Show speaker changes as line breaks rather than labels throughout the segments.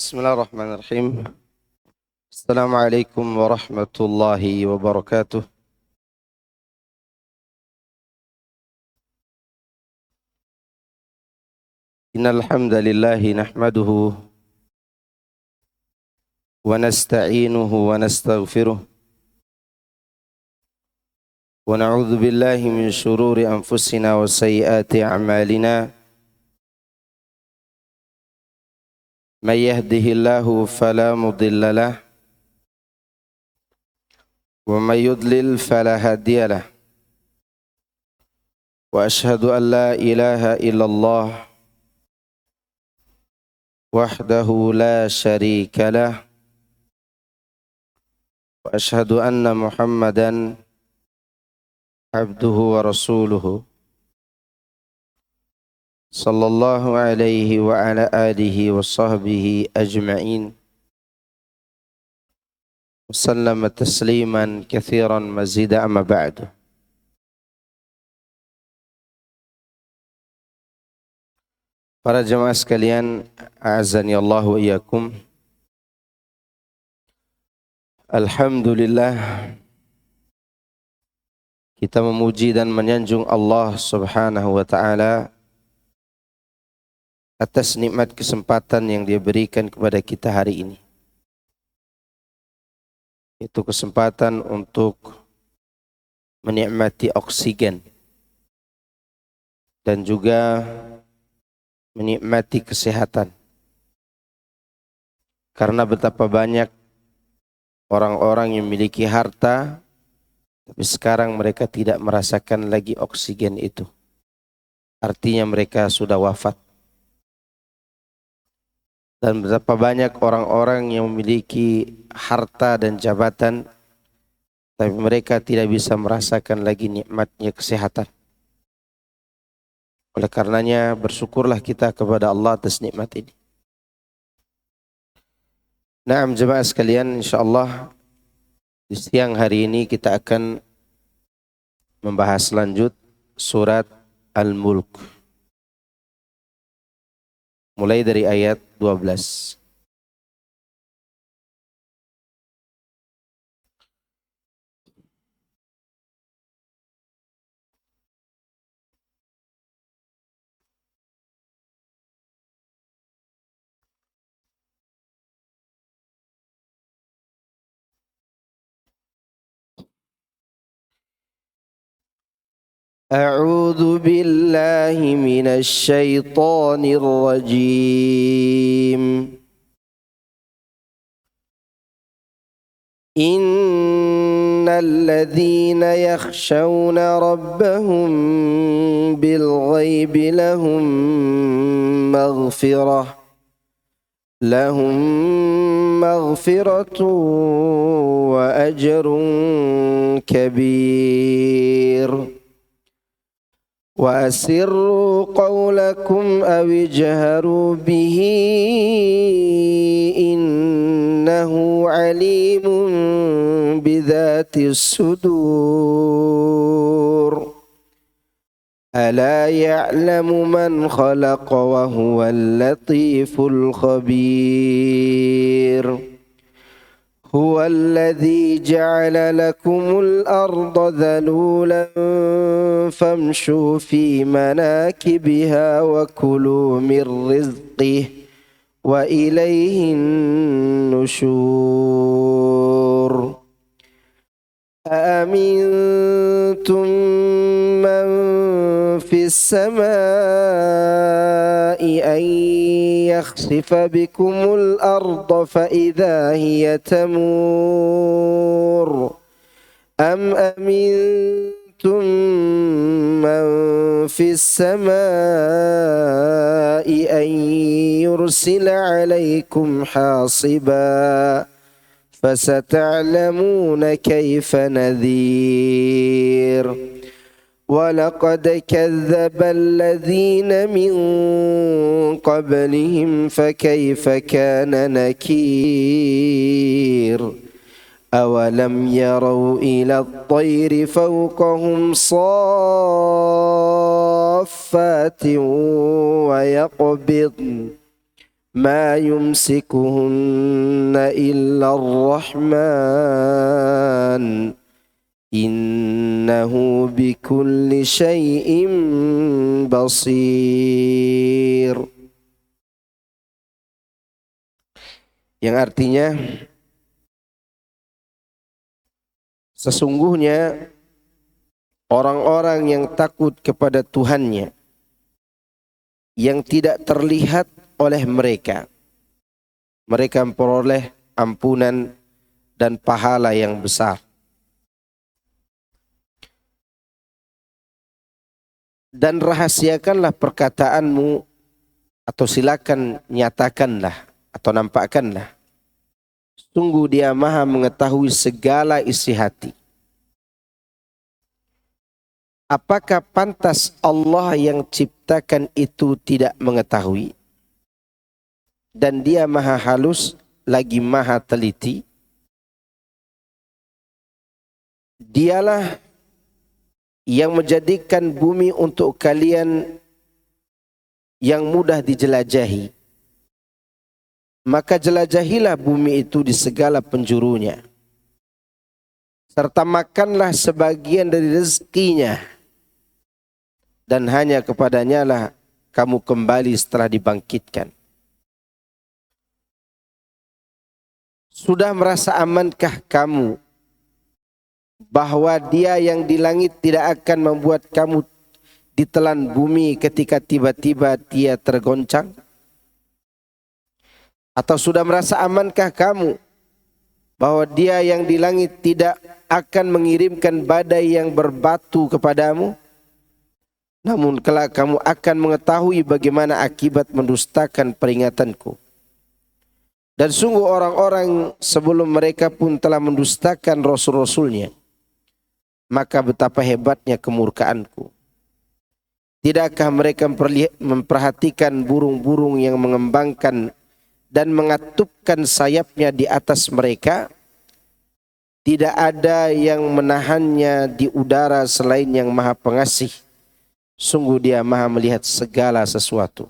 Bismillahirrahmanirrahim. Assalamualaikum warahmatullahi wabarakatuh. Innal hamdalillahi nahmaduhu wa nasta'inuhu wa nastaghfiruh wa na'udzu billahi min shururi anfusina wa sayyiati a'malina. May yahdihillahu fala mudilla lah wa may yudlil fala hadiya lah. Wa ashhadu an la ilaha illallah wahdahu la syarika lah wa ashhadu anna Muhammadan abduhu wa rasuluhu sallallahu alaihi wa ala alihi wa sahbihi ajma'in wa sallama tasliman kathiran mazida amma ba'du. Para jemaah sekalian, a'azani Allah wa iyyakum. Alhamdulillah, kita memuji dan menyanjung Allah Subhanahu wa taala atas nikmat kesempatan yang Dia berikan kepada kita hari ini. Itu kesempatan untuk menikmati oksigen dan juga menikmati kesehatan. Karena betapa banyak orang-orang yang memiliki harta, tapi sekarang mereka tidak merasakan lagi oksigen itu. Artinya mereka sudah wafat. Dan betapa banyak orang-orang yang memiliki harta dan jabatan, tapi mereka tidak bisa merasakan lagi nikmatnya kesehatan. Oleh karenanya bersyukurlah kita kepada Allah atas nikmat ini. Naam jemaah sekalian, insyaallah di siang hari ini kita akan membahas lanjut surat Al-Mulk. Mulai dari ayat 12. أعوذ بالله من الشيطان الرجيم. إن الذين يخشون ربهم بالغيب لهم مغفرة وأجر كبير. وأسروا قولكم أو اجهروا به إنه عليم بذات الصدور. ألا يعلم من خلق وهو اللطيف الخبير. هو الذي جعل لكم الأرض ذلولا فامشوا في مناكبها وكلوا من رزقه وإليه النشور. أأمنتم من في السماء أن يخسف بكم الأرض فإذا هي تمور أم أمنتم من في السماء أن يرسل عليكم حاصبا فستعلمون كيف نذير. ولقد كذب الذين من قبلهم فكيف كان نكير. أولم يروا إلى الطير فوقهم صافات ويقبضن ma yumsikuhunna illa ar-Rahman innahu bikulli syai'in basir. Yang artinya sesungguhnya orang-orang yang takut kepada Tuhannya yang tidak terlihat oleh mereka, mereka memperoleh ampunan dan pahala yang besar. Dan rahasiakanlah perkataanmu, atau silakan nyatakanlah atau nampakkanlah. Sungguh Dia Maha mengetahui segala isi hati. Apakah pantas Allah yang ciptakan itu tidak mengetahui? Dan Dia Maha halus lagi Maha teliti. Dialah yang menjadikan bumi untuk kalian yang mudah dijelajahi. Maka jelajahilah bumi itu di segala penjurunya. Serta makanlah sebagian dari rezekinya. Dan hanya kepadanya lah kamu kembali setelah dibangkitkan. Sudah merasa amankah kamu bahwa Dia yang di langit tidak akan membuat kamu ditelan bumi ketika tiba-tiba Dia tergoncang? Atau sudah merasa amankah kamu bahwa Dia yang di langit tidak akan mengirimkan badai yang berbatu kepadamu? Namun kelak kamu akan mengetahui bagaimana akibat mendustakan peringatanku. Dan sungguh orang-orang sebelum mereka pun telah mendustakan rasul-rasulnya. Maka betapa hebatnya kemurkaanku. Tidakkah mereka memperhatikan burung-burung yang mengembangkan dan mengatupkan sayapnya di atas mereka? Tidak ada yang menahannya di udara selain Yang Maha Pengasih. Sungguh Dia Maha melihat segala sesuatu.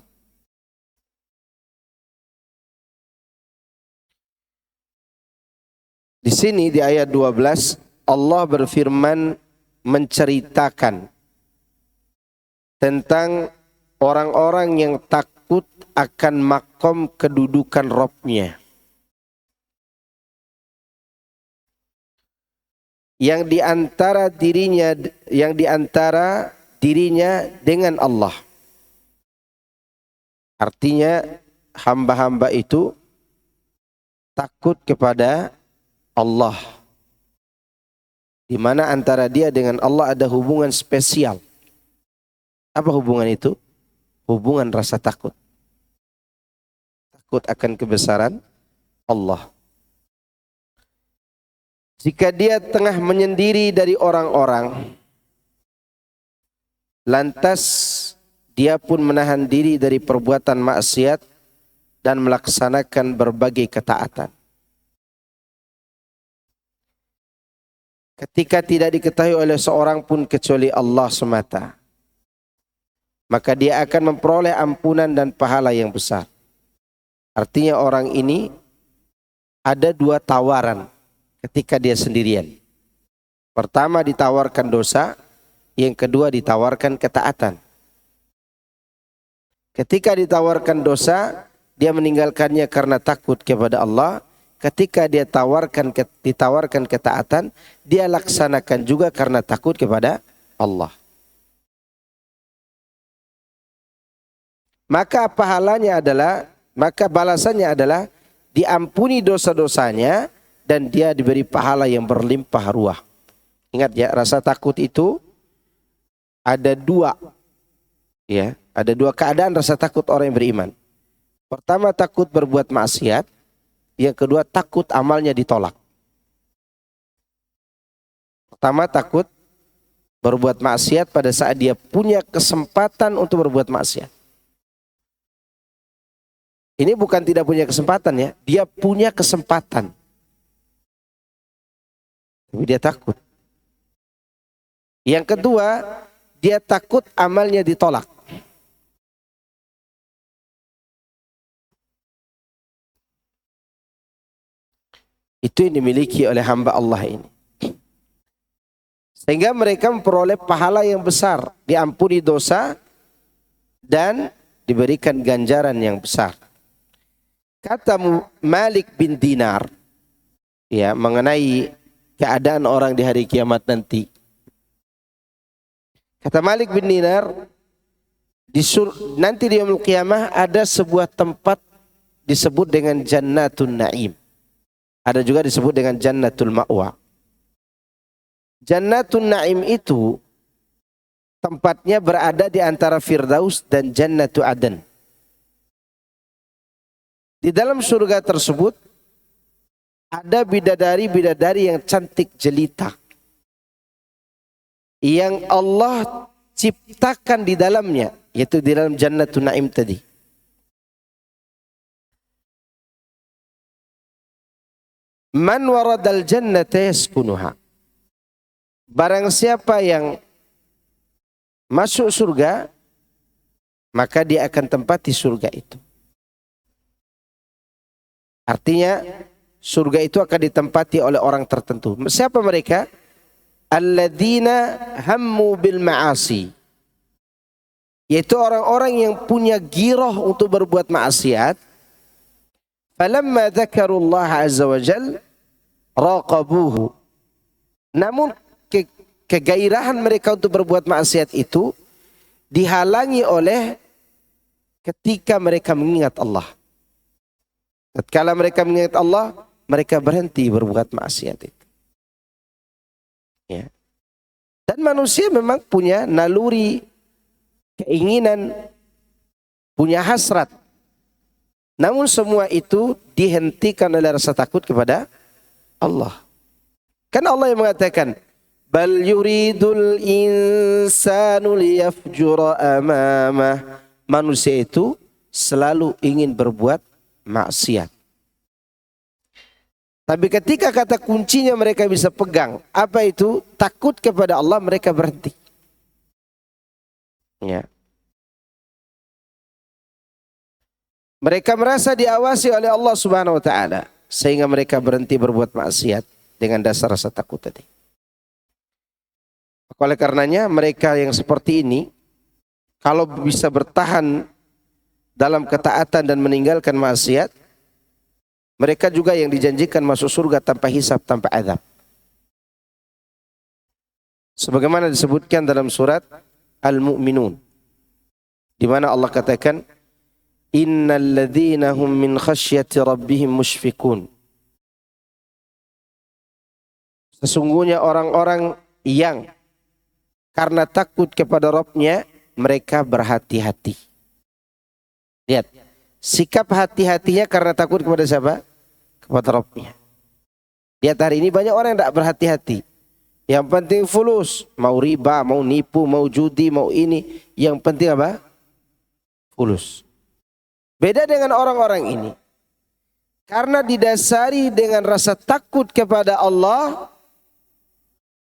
Di sini di ayat 12 Allah berfirman menceritakan tentang orang-orang yang takut akan makom kedudukan Rabb-Nya. Yang diantara dirinya dengan Allah. Artinya hamba-hamba itu takut kepada Allah. Di mana antara dia dengan Allah ada hubungan spesial. Apa hubungan itu? Hubungan rasa takut. Takut akan kebesaran Allah. Jika dia tengah menyendiri dari orang-orang, lantas dia pun menahan diri dari perbuatan maksiat dan melaksanakan berbagai ketaatan. Ketika tidak diketahui oleh seorang pun kecuali Allah semata, maka dia akan memperoleh ampunan dan pahala yang besar. Artinya orang ini ada dua tawaran ketika dia sendirian. Pertama ditawarkan dosa, yang kedua ditawarkan ketaatan. Ketika ditawarkan dosa, dia meninggalkannya karena takut kepada Allah. Ketika dia ditawarkan ketaatan, dia laksanakan juga karena takut kepada Allah. Maka balasannya adalah diampuni dosa-dosanya dan dia diberi pahala yang berlimpah ruah. Ingat ya, rasa takut itu ada dua, ya, ada dua keadaan rasa takut orang yang beriman. Pertama takut berbuat maksiat, yang kedua takut amalnya ditolak. Pertama takut berbuat maksiat pada saat dia punya kesempatan untuk berbuat maksiat. Ini bukan tidak punya kesempatan ya, dia punya kesempatan. Tapi dia takut. Yang kedua, dia takut amalnya ditolak. Itu yang dimiliki oleh hamba Allah ini. Sehingga mereka memperoleh pahala yang besar, diampuni dosa dan diberikan ganjaran yang besar. Kata Malik bin Dinar, ya, mengenai keadaan orang di hari kiamat nanti. Kata Malik bin Dinar, nanti di yaumul qiyamah ada sebuah tempat disebut dengan Jannatun Naim. Ada juga disebut dengan Jannatul Ma'wa. Jannatun Naim itu tempatnya berada di antara Firdaus dan Jannatu Aden. Di dalam surga tersebut ada bidadari-bidadari yang cantik jelita, yang Allah ciptakan di dalamnya, yaitu di dalam Jannatun Naim tadi. Man waradal jannata yaskunuha. Barang siapa yang masuk surga, maka dia akan tempati surga itu. Artinya surga itu akan ditempati oleh orang tertentu. Siapa mereka? Alladzina hammu bil ma'asi. Yaitu orang-orang yang punya girah untuk berbuat maksiat. Falamma dzakarullaha azza wa jal raqabuhu. Namun kegairahan mereka untuk berbuat maksiat itu dihalangi oleh ketika mereka mengingat Allah. Tatkala mereka mengingat Allah, mereka berhenti berbuat maksiat itu. Ya. Dan manusia memang punya naluri, keinginan, punya hasrat. Namun semua itu dihentikan oleh rasa takut kepada Allah. Kan Allah yang mengatakan, bal yuridul insanu liyafjura amamah. Manusia itu selalu ingin berbuat maksiat. Tapi ketika kata kuncinya mereka bisa pegang, apa itu? Takut kepada Allah, mereka berhenti. Ya. Mereka merasa diawasi oleh Allah Subhanahu wa taala sehingga mereka berhenti berbuat maksiat dengan dasar rasa takut tadi. Oleh karenanya mereka yang seperti ini kalau bisa bertahan dalam ketaatan dan meninggalkan maksiat, mereka juga yang dijanjikan masuk surga tanpa hisab, tanpa azab. Sebagaimana disebutkan dalam surat Al-Mu'minun, di mana Allah katakan, innal ladzina hum min khasyati rabbihim musyfiqun. Sesungguhnya orang-orang yang karena takut kepada Rabbnya, mereka berhati-hati. Lihat, sikap hati-hatinya karena takut kepada siapa? Kepada Rabbnya. Lihat hari ini banyak orang yang tidak berhati-hati. Yang penting fulus, mau riba, mau nipu, mau judi, mau ini. Yang penting apa? Fulus. Beda dengan orang-orang ini. Karena didasari dengan rasa takut kepada Allah,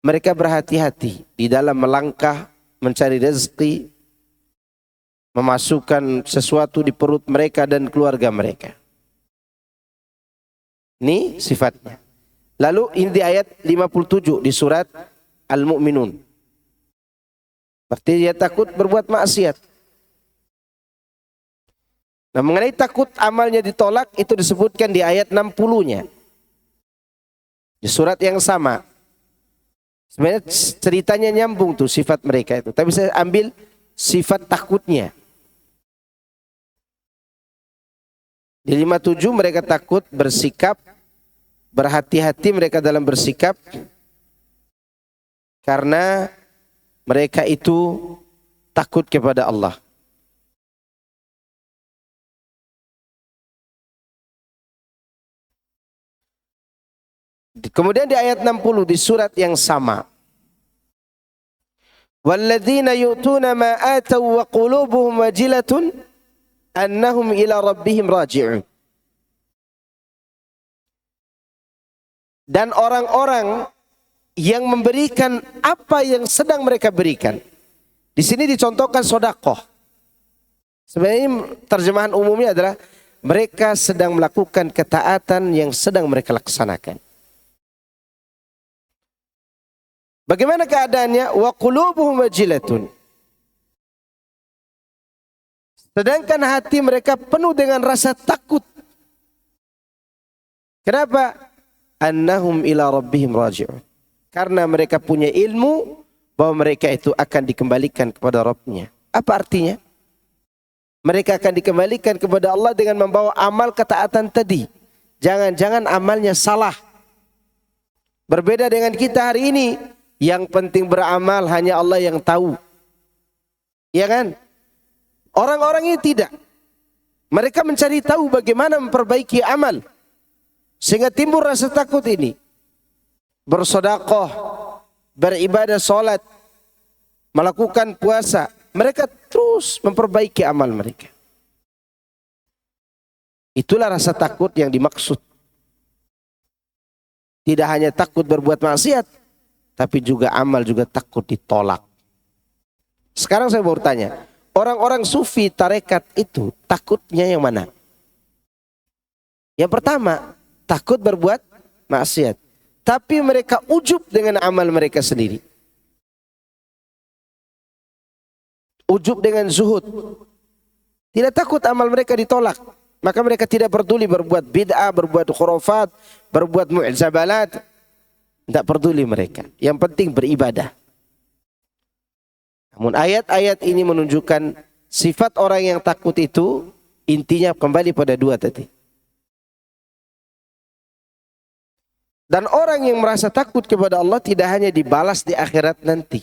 mereka berhati-hati di dalam melangkah, mencari rezeki, memasukkan sesuatu di perut mereka dan keluarga mereka. Ini sifatnya. Lalu ini di ayat 57 di surat Al-Mu'minun. Berarti dia takut berbuat maksiat. Nah, mengenai takut amalnya ditolak itu disebutkan di ayat 60-nya. Di surat yang sama. Sebenarnya ceritanya nyambung tuh sifat mereka itu. Tapi saya ambil sifat takutnya. Di 57 mereka takut bersikap, berhati-hati mereka dalam bersikap. Karena mereka itu takut kepada Allah. Kemudian di ayat 60 di surat yang sama. Walladzina yu'tuna ma ataw wa qulubuhum wajilatun annahum ila rabbihim raji'un. Dan orang-orang yang memberikan apa yang sedang mereka berikan. Di sini dicontohkan sedekah. Sebenarnya terjemahan umumnya adalah mereka sedang melakukan ketaatan yang sedang mereka laksanakan. Bagaimana keadaannya? Wa qulubuhum wajilatun. Sedangkan hati mereka penuh dengan rasa takut. Kenapa? Annahum ila rabbihim raji'un. Karena mereka punya ilmu bahwa mereka itu akan dikembalikan kepada Rabbnya. Apa artinya? Mereka akan dikembalikan kepada Allah dengan membawa amal ketaatan tadi. Jangan-jangan amalnya salah. Berbeda dengan kita hari ini. Yang penting beramal hanya Allah yang tahu. Ya kan? Orang-orang ini tidak. Mereka mencari tahu bagaimana memperbaiki amal. Sehingga timbul rasa takut ini. Bersedekah, beribadah salat, melakukan puasa. Mereka terus memperbaiki amal mereka. Itulah rasa takut yang dimaksud. Tidak hanya takut berbuat maksiat, tapi juga amal juga takut ditolak. Sekarang saya mau bertanya, orang-orang sufi tarekat itu takutnya yang mana? Yang pertama, takut berbuat maksiat. Tapi mereka ujub dengan amal mereka sendiri. Ujub dengan zuhud. Tidak takut amal mereka ditolak. Maka mereka tidak peduli berbuat bid'ah, berbuat khurafat, berbuat mu'zabalat. Tidak peduli mereka. Yang penting beribadah. Namun ayat-ayat ini menunjukkan sifat orang yang takut itu intinya kembali pada dua tadi. Dan orang yang merasa takut kepada Allah tidak hanya dibalas di akhirat nanti,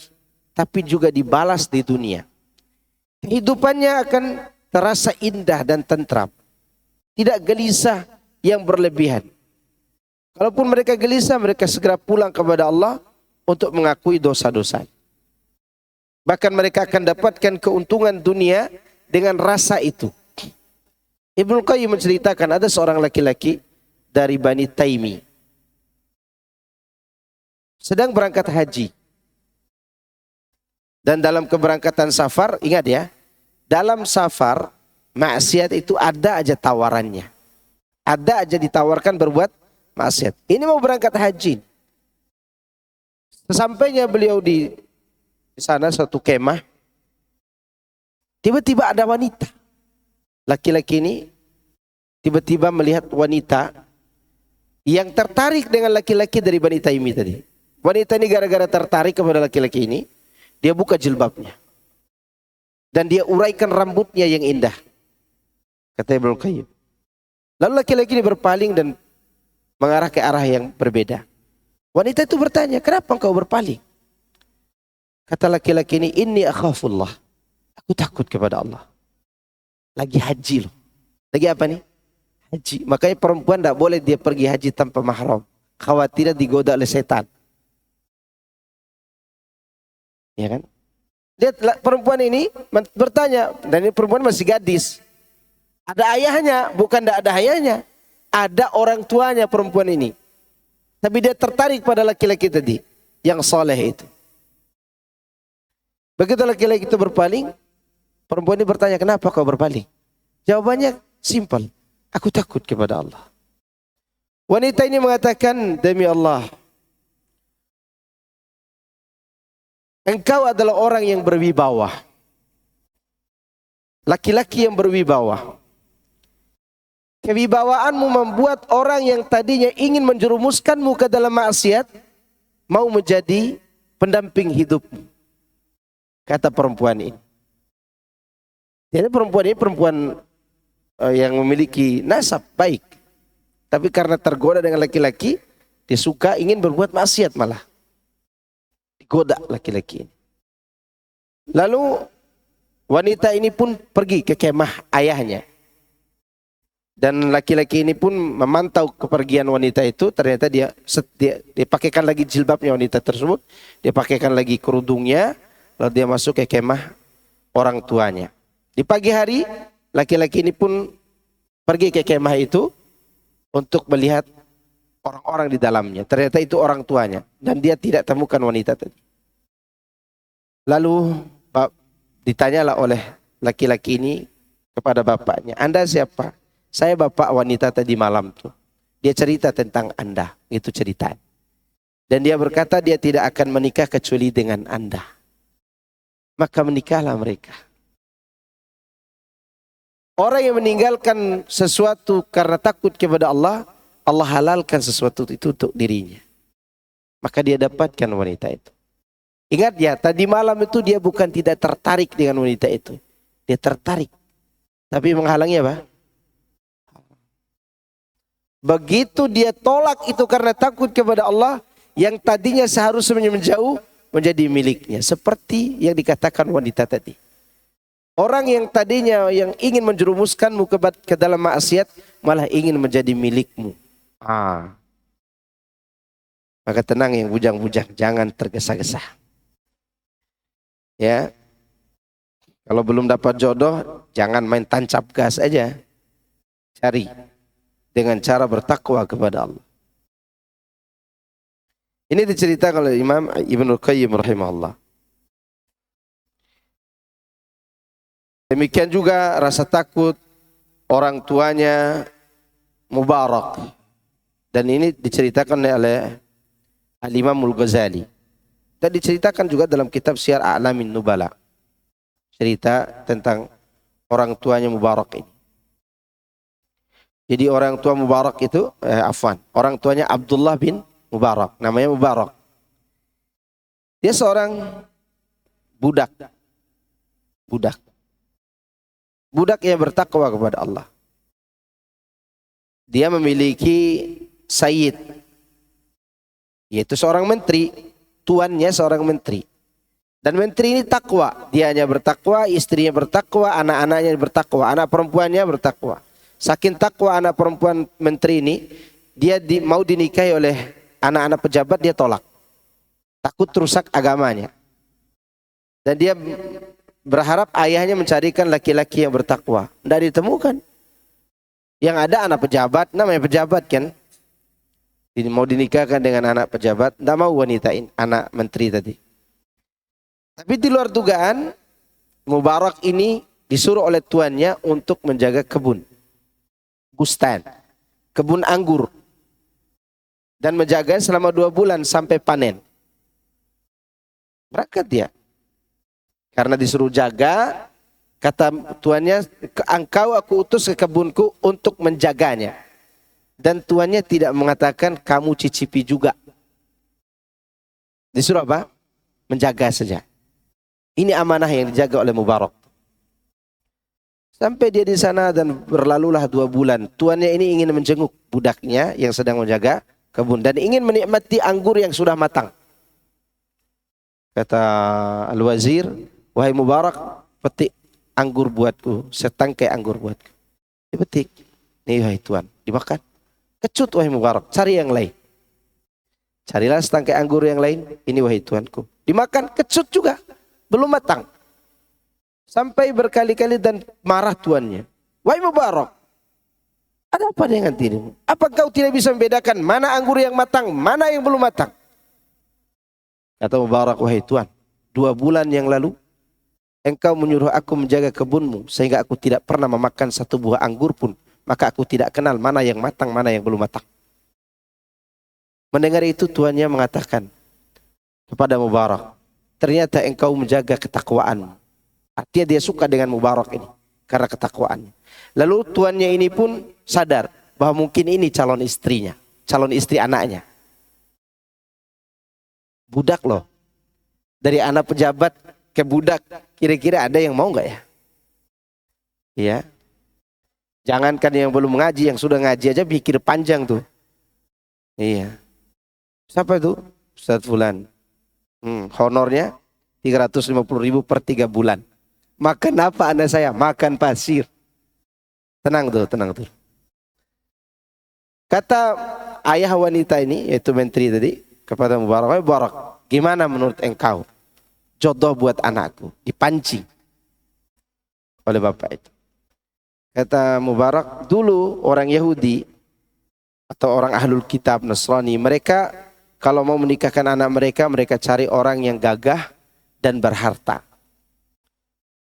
tapi juga dibalas di dunia. Kehidupannya akan terasa indah dan tentram. Tidak gelisah yang berlebihan. Kalaupun mereka gelisah, mereka segera pulang kepada Allah untuk mengakui dosa-dosa. Bahkan mereka akan dapatkan keuntungan dunia dengan rasa itu. Ibnu Qayyim menceritakan ada seorang laki-laki dari Bani Taimi. Sedang berangkat haji. Dan dalam keberangkatan safar, ingat ya, dalam safar, maksiat itu ada aja tawarannya. Ada aja ditawarkan berbuat maksiat. Ini mau berangkat haji. Sesampainya beliau di sana suatu kemah, tiba-tiba ada wanita. Laki-laki ini tiba-tiba melihat wanita yang tertarik dengan laki-laki dari Bani Taimi tadi. Wanita ini gara-gara tertarik kepada laki-laki ini, dia buka jilbabnya. Dan dia uraikan rambutnya yang indah. Kata Ibnu Qayyim. Lalu laki-laki ini berpaling dan mengarah ke arah yang berbeda. Wanita itu bertanya, kenapa engkau berpaling? Kata laki-laki ini, inni akhafullah. Aku takut kepada Allah. Lagi haji loh. Lagi apa nih? Haji. Makanya perempuan tidak boleh dia pergi haji tanpa mahram. Khawatirnya digoda oleh setan. Ya kan? Lihat perempuan ini bertanya, dan ini perempuan masih gadis. Ada ayahnya, bukan tidak ada ayahnya. Ada orang tuanya perempuan ini. Tapi dia tertarik pada laki-laki tadi, yang soleh itu. Begitu laki-laki itu berpaling, perempuan ini bertanya, kenapa kau berpaling? Jawabannya simpel, aku takut kepada Allah. Wanita ini mengatakan, demi Allah, engkau adalah orang yang berwibawa. Laki-laki yang berwibawa. Kewibawaanmu membuat orang yang tadinya ingin menjerumuskanmu ke dalam maksiat, mau menjadi pendamping hidupmu. Kata perempuan ini. Jadi perempuan ini perempuan yang memiliki nasab baik. Tapi karena tergoda dengan laki-laki, dia suka ingin berbuat maksiat malah. Digoda laki-laki ini. Lalu wanita ini pun pergi ke kemah ayahnya. Dan laki-laki ini pun memantau kepergian wanita itu. Ternyata dia pakaikan lagi jilbabnya wanita tersebut. Dia pakaikan lagi kerudungnya. Lalu dia masuk ke kemah orang tuanya. Di pagi hari laki-laki ini pun pergi ke kemah itu untuk melihat orang-orang di dalamnya. Ternyata itu orang tuanya. Dan dia tidak temukan wanita tadi. Lalu ditanyalah oleh laki-laki ini kepada bapaknya, Anda siapa? saya bapak wanita tadi malam tuh. Dia cerita tentang Anda, itu cerita. Dan dia berkata dia tidak akan menikah kecuali dengan Anda. Maka menikahlah mereka. Orang yang meninggalkan sesuatu karena takut kepada Allah, Allah halalkan sesuatu itu untuk dirinya. Maka dia dapatkan wanita itu. Ingat ya, tadi malam itu dia bukan tidak tertarik dengan wanita itu. Dia tertarik. Tapi menghalangi apa? Begitu dia tolak itu karena takut kepada Allah, yang tadinya seharusnya menjauh menjadi miliknya. Seperti yang dikatakan wanita tadi. Orang yang tadinya yang ingin menjerumuskanmu ke dalam maksiat, malah ingin menjadi milikmu. Maka tenang yang bujang-bujang, jangan tergesa-gesa. Ya, kalau belum dapat jodoh, jangan main tancap gas aja. Cari dengan cara bertakwa kepada Allah. Ini diceritakan oleh Imam Ibnul Qayyim rahimahullah. Demikian juga rasa takut orang tuanya Mubarak. Dan ini diceritakan oleh Al-Imam Al-Ghazali. Dan diceritakan juga dalam kitab Syiar A'lamin Nubala. Cerita tentang orang tuanya Mubarak ini. Jadi orang tua Mubarak itu, orang tuanya Abdullah bin Mubarak. Namanya Mubarak. Dia seorang budak. Budak yang bertakwa kepada Allah. Dia memiliki sayyid, yaitu seorang menteri, tuannya seorang menteri. Dan menteri ini takwa, dia hanya bertakwa, istrinya bertakwa, anak-anaknya bertakwa, anak perempuannya bertakwa. Saking takwa anak perempuan menteri ini, dia mau dinikahi oleh anak-anak pejabat, dia tolak. Takut rusak agamanya. Dan dia berharap ayahnya mencarikan laki-laki yang bertakwa. Tidak ditemukan. Yang ada anak pejabat, namanya pejabat kan. Mau dinikahkan dengan anak pejabat, tidak mau wanita ini, anak menteri tadi. Tapi di luar dugaan, Mubarak ini disuruh oleh tuannya untuk menjaga kebun. Bustan, kebun anggur. Dan menjaga selama 2 bulan sampai panen. Berangkat dia. Karena disuruh jaga, kata tuannya, engkau aku utus ke kebunku untuk menjaganya. Dan tuannya tidak mengatakan kamu cicipi juga. Disuruh apa? Menjaga saja. Ini amanah yang dijaga oleh Mubarak. Sampai dia di sana dan berlalulah 2 bulan. Tuannya ini ingin menjenguk budaknya yang sedang menjaga kebun. Dan ingin menikmati anggur yang sudah matang. Kata Al-Wazir, wahai Mubarak, petik anggur buatku, setangkai anggur buatku. Dipetik. Nih wahai tuan, dimakan. Kecut wahai Mubarak, cari yang lain. Carilah setangkai anggur yang lain, ini wahai tuanku. Dimakan, kecut juga, belum matang. Sampai berkali-kali dan marah tuannya. Wahai Mubarak, ada apa dengan dirimu? Apa kau tidak bisa membedakan mana anggur yang matang, mana yang belum matang? Kata Mubarak, wahai tuan, 2 bulan yang lalu engkau menyuruh aku menjaga kebunmu sehingga aku tidak pernah memakan 1 buah anggur pun. Maka aku tidak kenal mana yang matang, mana yang belum matang. Mendengar itu tuannya mengatakan kepada Mubarak, ternyata engkau menjaga ketakwaanmu. Artinya dia suka dengan Mubarak ini karena ketakwaannya. Lalu tuannya ini pun sadar bahwa mungkin ini calon istrinya, calon istri anaknya. Budak loh. Dari anak pejabat ke budak, kira-kira ada yang mau nggak ya? Iya. Jangankan yang belum mengaji, yang sudah ngaji aja pikir panjang tuh. Iya. Siapa itu? Ustaz Fulan. Honornya 350.000 per 3 bulan. Makan apa anak saya? Makan pasir. Tenang tuh, tenang tuh. Kata ayah wanita ini, yaitu menteri tadi, kepada Mubarak, Mubarak, gimana menurut engkau jodoh buat anakku? Dipancing oleh bapak itu. Kata Mubarak, dulu orang Yahudi atau orang Ahlul Kitab Nasrani, mereka kalau mau menikahkan anak mereka, mereka cari orang yang gagah dan berharta.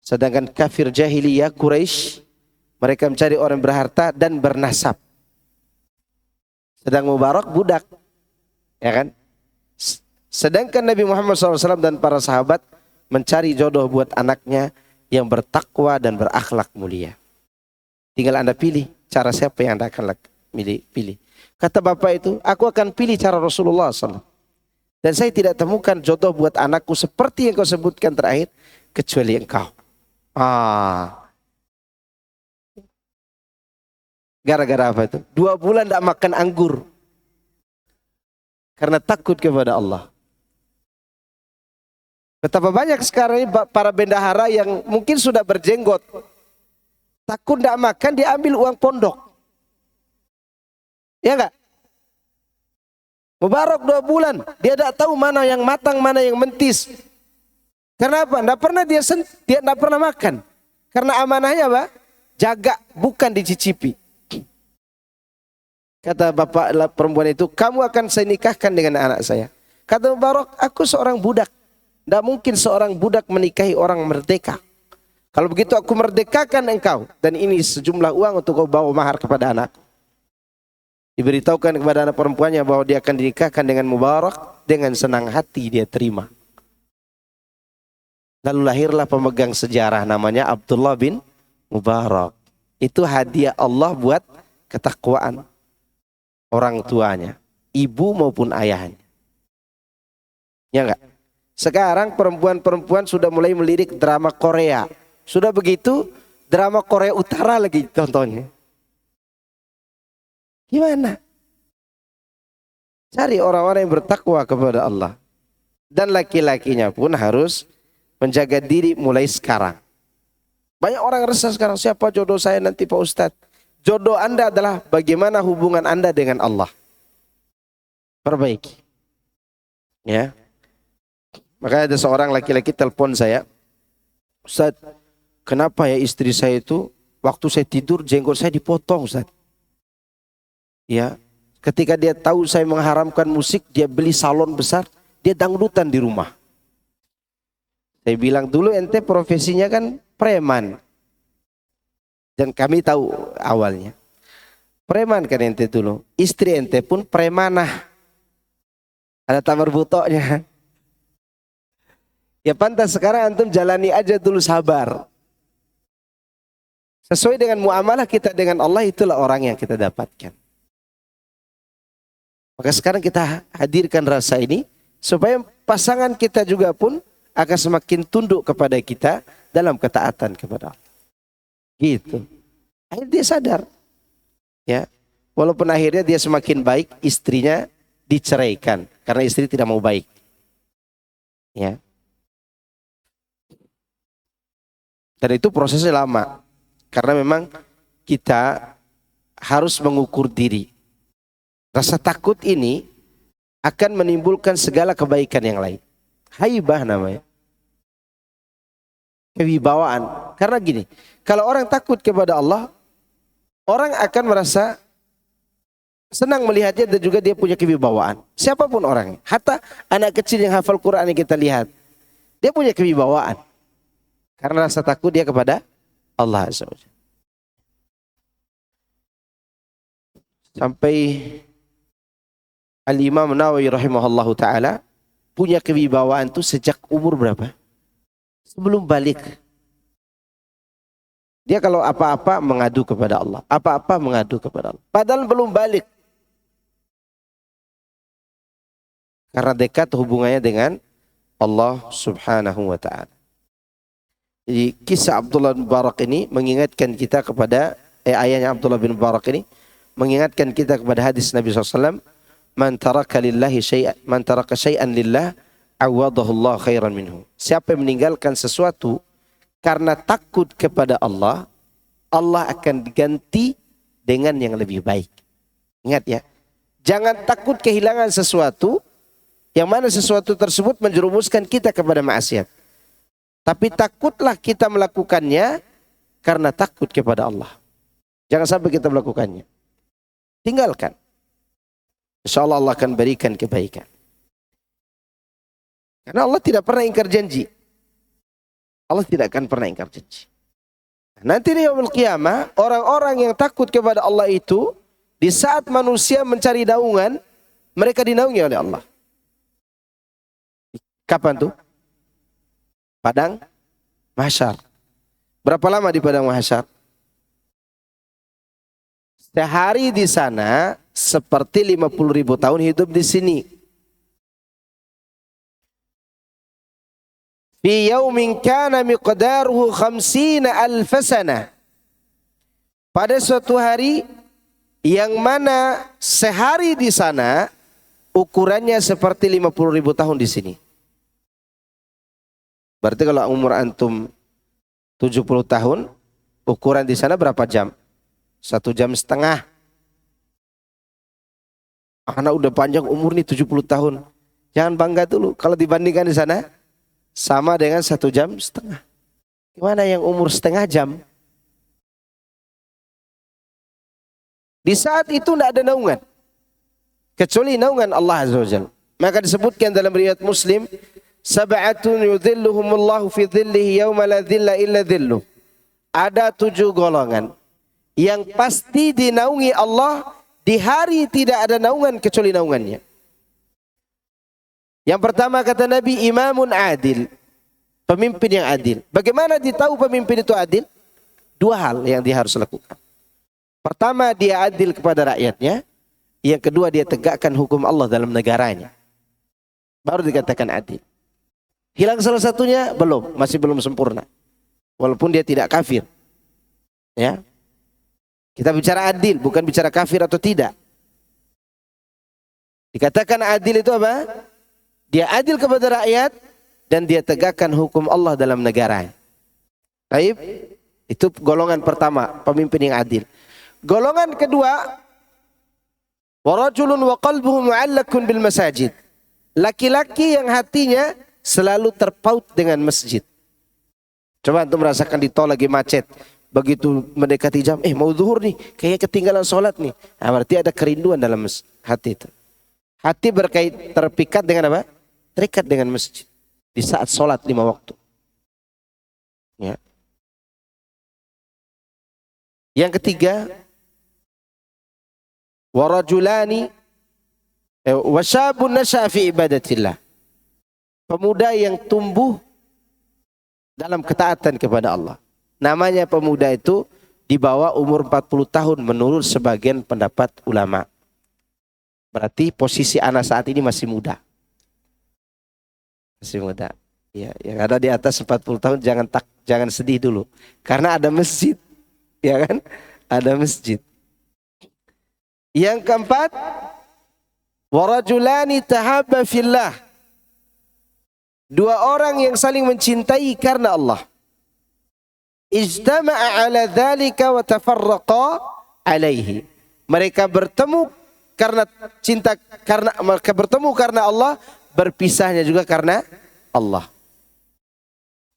Sedangkan kafir jahiliyah Quraisy, Mereka mencari orang berharta dan bernasab. Sedang Mubarak budak. Ya kan? Sedangkan Nabi Muhammad SAW dan para sahabat mencari jodoh buat anaknya yang bertakwa dan berakhlak mulia. Tinggal Anda pilih cara siapa yang Anda akan pilih. Kata bapak itu, aku akan pilih cara Rasulullah SAW. Dan saya tidak temukan jodoh buat anakku seperti yang kau sebutkan terakhir, kecuali engkau. Gara-gara apa itu? 2 bulan tidak makan anggur. Karena takut kepada Allah. Betapa banyak sekarang ini para bendahara yang mungkin sudah berjenggot. Takut tidak makan, dia ambil uang pondok. Ya enggak? Mubarak 2 bulan, dia tidak tahu mana yang matang, mana yang mentis. Kenapa? Tidak pernah dia tidak pernah makan. Karena amanahnya apa? Jaga, bukan dicicipi. Kata bapak perempuan itu, kamu akan saya nikahkan dengan anak saya. Kata Mubarak, aku seorang budak. Tidak mungkin seorang budak menikahi orang merdeka. Kalau begitu aku merdekakan engkau. Dan ini sejumlah uang untuk kau bawa mahar kepada anak. Diberitahukan kepada anak perempuannya bahwa dia akan dinikahkan dengan Mubarak. Dengan senang hati dia terima. Lalu lahirlah pemegang sejarah namanya Abdullah bin Mubarak. Itu hadiah Allah buat ketakwaan orang tuanya, ibu maupun ayahnya. Ya enggak? Sekarang perempuan-perempuan sudah mulai melirik drama Korea. Sudah begitu, drama Korea Utara lagi tontonnya. Gimana? Cari orang-orang yang bertakwa kepada Allah. Dan laki-lakinya pun harus menjaga diri mulai sekarang. Banyak orang resah sekarang, siapa jodoh saya nanti Pak Ustadz? Jodoh Anda adalah bagaimana hubungan Anda dengan Allah. Perbaiki. Ya. Makanya ada seorang laki-laki telepon saya, Ustadz, kenapa ya istri saya itu waktu saya tidur jenggot saya dipotong, Ustadz? Ya, ketika dia tahu saya mengharamkan musik, dia beli salon besar, dia dangdutan di rumah. Saya bilang dulu ente profesinya kan preman. Dan kami tahu awalnya. Preman kan ente dulu. Istri ente pun premanah. Ada tamar butoknya. Ya pantas sekarang antum jalani aja dulu sabar. Sesuai dengan muamalah kita dengan Allah, itulah orang yang kita dapatkan. Maka sekarang kita hadirkan rasa ini supaya pasangan kita juga pun akan semakin tunduk kepada kita dalam ketaatan kepada Allah. Gitu. Akhirnya dia sadar. Ya. Walaupun akhirnya dia semakin baik, istrinya diceraikan karena istri tidak mau baik. Ya. Dan itu prosesnya lama. Karena memang kita harus mengukur diri. Rasa takut ini akan menimbulkan segala kebaikan yang lain. Haibah namanya. Kewibawaan. Karena gini, kalau orang takut kepada Allah, orang akan merasa senang melihatnya dan juga dia punya kewibawaan. Siapapun orangnya. Hatta anak kecil yang hafal Quran yang kita lihat. Dia punya kewibawaan. Karena rasa takut dia kepada Allah Azza wa Jalla. Sampai Al-Imam Nawawi rahimahullahu ta'ala punya kewibawaan itu sejak umur berapa? Sebelum balik. Dia kalau apa-apa mengadu kepada Allah. Apa-apa mengadu kepada Allah. Padahal belum balik. Karena dekat hubungannya dengan Allah subhanahu wa ta'ala. Jadi kisah Abdullah bin Mubarak ini mengingatkan kita kepada ayahnya Abdullah bin Mubarak ini mengingatkan kita kepada hadis Nabi SAW, man taraka syai'an lillah awadahu Allah khairan minhu. Siapa yang meninggalkan sesuatu karena takut kepada Allah, Allah akan diganti dengan yang lebih baik. Ingat ya, jangan takut kehilangan sesuatu yang mana sesuatu tersebut menjerumuskan kita kepada maksiat. Tapi takutlah kita melakukannya karena takut kepada Allah. Jangan sampai kita melakukannya. Tinggalkan. InsyaAllah Allah akan berikan kebaikan. Karena Allah tidak pernah ingkar janji. Allah tidak akan pernah ingkar janji. Nanti di yaumul qiyamah, orang-orang yang takut kepada Allah itu, di saat manusia mencari naungan, mereka dinaungi oleh Allah. Kapan tuh? Padang mahsyar. Berapa lama di padang mahsyar? Sehari di sana seperti 50.000 tahun hidup di sini. Fi yaumin kana miqdaruhu 50,000 sanah. Pada suatu hari yang mana sehari di sana ukurannya seperti 50.000 tahun di sini. Berarti kalau umur antum 70 tahun, ukuran di sana berapa jam? 1,5 jam. Anak udah panjang umur nih 70 tahun. Jangan bangga dulu. Kalau dibandingkan di sana, sama dengan 1,5 jam. Gimana yang umur setengah jam? Di saat itu tidak ada naungan. Kecuali naungan Allah Azza wa Jalla. Maka disebutkan dalam riwayat Muslim, sab'atun yudhilluhumullahu fi dhillihi yawma la dhilla illa dhilluh. Ada 7 golongan yang pasti dinaungi Allah di hari tidak ada naungan kecuali naungannya. Yang pertama kata Nabi, imamun adil. Pemimpin yang adil. Bagaimana ditahu pemimpin itu adil? 2 hal yang dia harus lakukan. Pertama, dia adil kepada rakyatnya. Yang kedua, dia tegakkan hukum Allah dalam negaranya. Baru dikatakan adil. Hilang salah satunya? Belum. Masih belum sempurna. Walaupun dia tidak kafir. Ya. Kita bicara adil, bukan bicara kafir atau tidak. Dikatakan adil itu apa? Dia adil kepada rakyat dan dia tegakkan hukum Allah dalam negara. Baik, itu golongan pertama, pemimpin yang adil. Golongan kedua, warajulun wa qalbuhu mu'allakun bil masajid. Laki-laki yang hatinya selalu terpaut dengan masjid. Coba antum merasakan di tol lagi macet. Begitu mendekati jam, mau zuhur nih, kayaknya ketinggalan sholat nih. Nah, berarti ada kerinduan dalam hati itu. Hati terpikat dengan apa? Terikat dengan masjid. Di saat sholat 5 waktu. Ya. Yang ketiga, warajulani wasyabun nasya'a fi ibadatillah. Pemuda yang tumbuh dalam ketaatan kepada Allah. Namanya pemuda itu di bawah umur 40 tahun menurut sebagian pendapat ulama. Berarti posisi anak saat ini masih muda. Masih muda. Ya, yang ada di atas 40 tahun jangan sedih dulu. Karena ada masjid. Ya kan? Ada masjid. Yang keempat, warajulani tahabba fillah. 2 orang yang saling mencintai karena Allah. Ijtama'a ala dzalika wa tafarraqa alaihi. Mereka bertemu karena cinta, karena mereka bertemu karena Allah, berpisahnya juga karena Allah.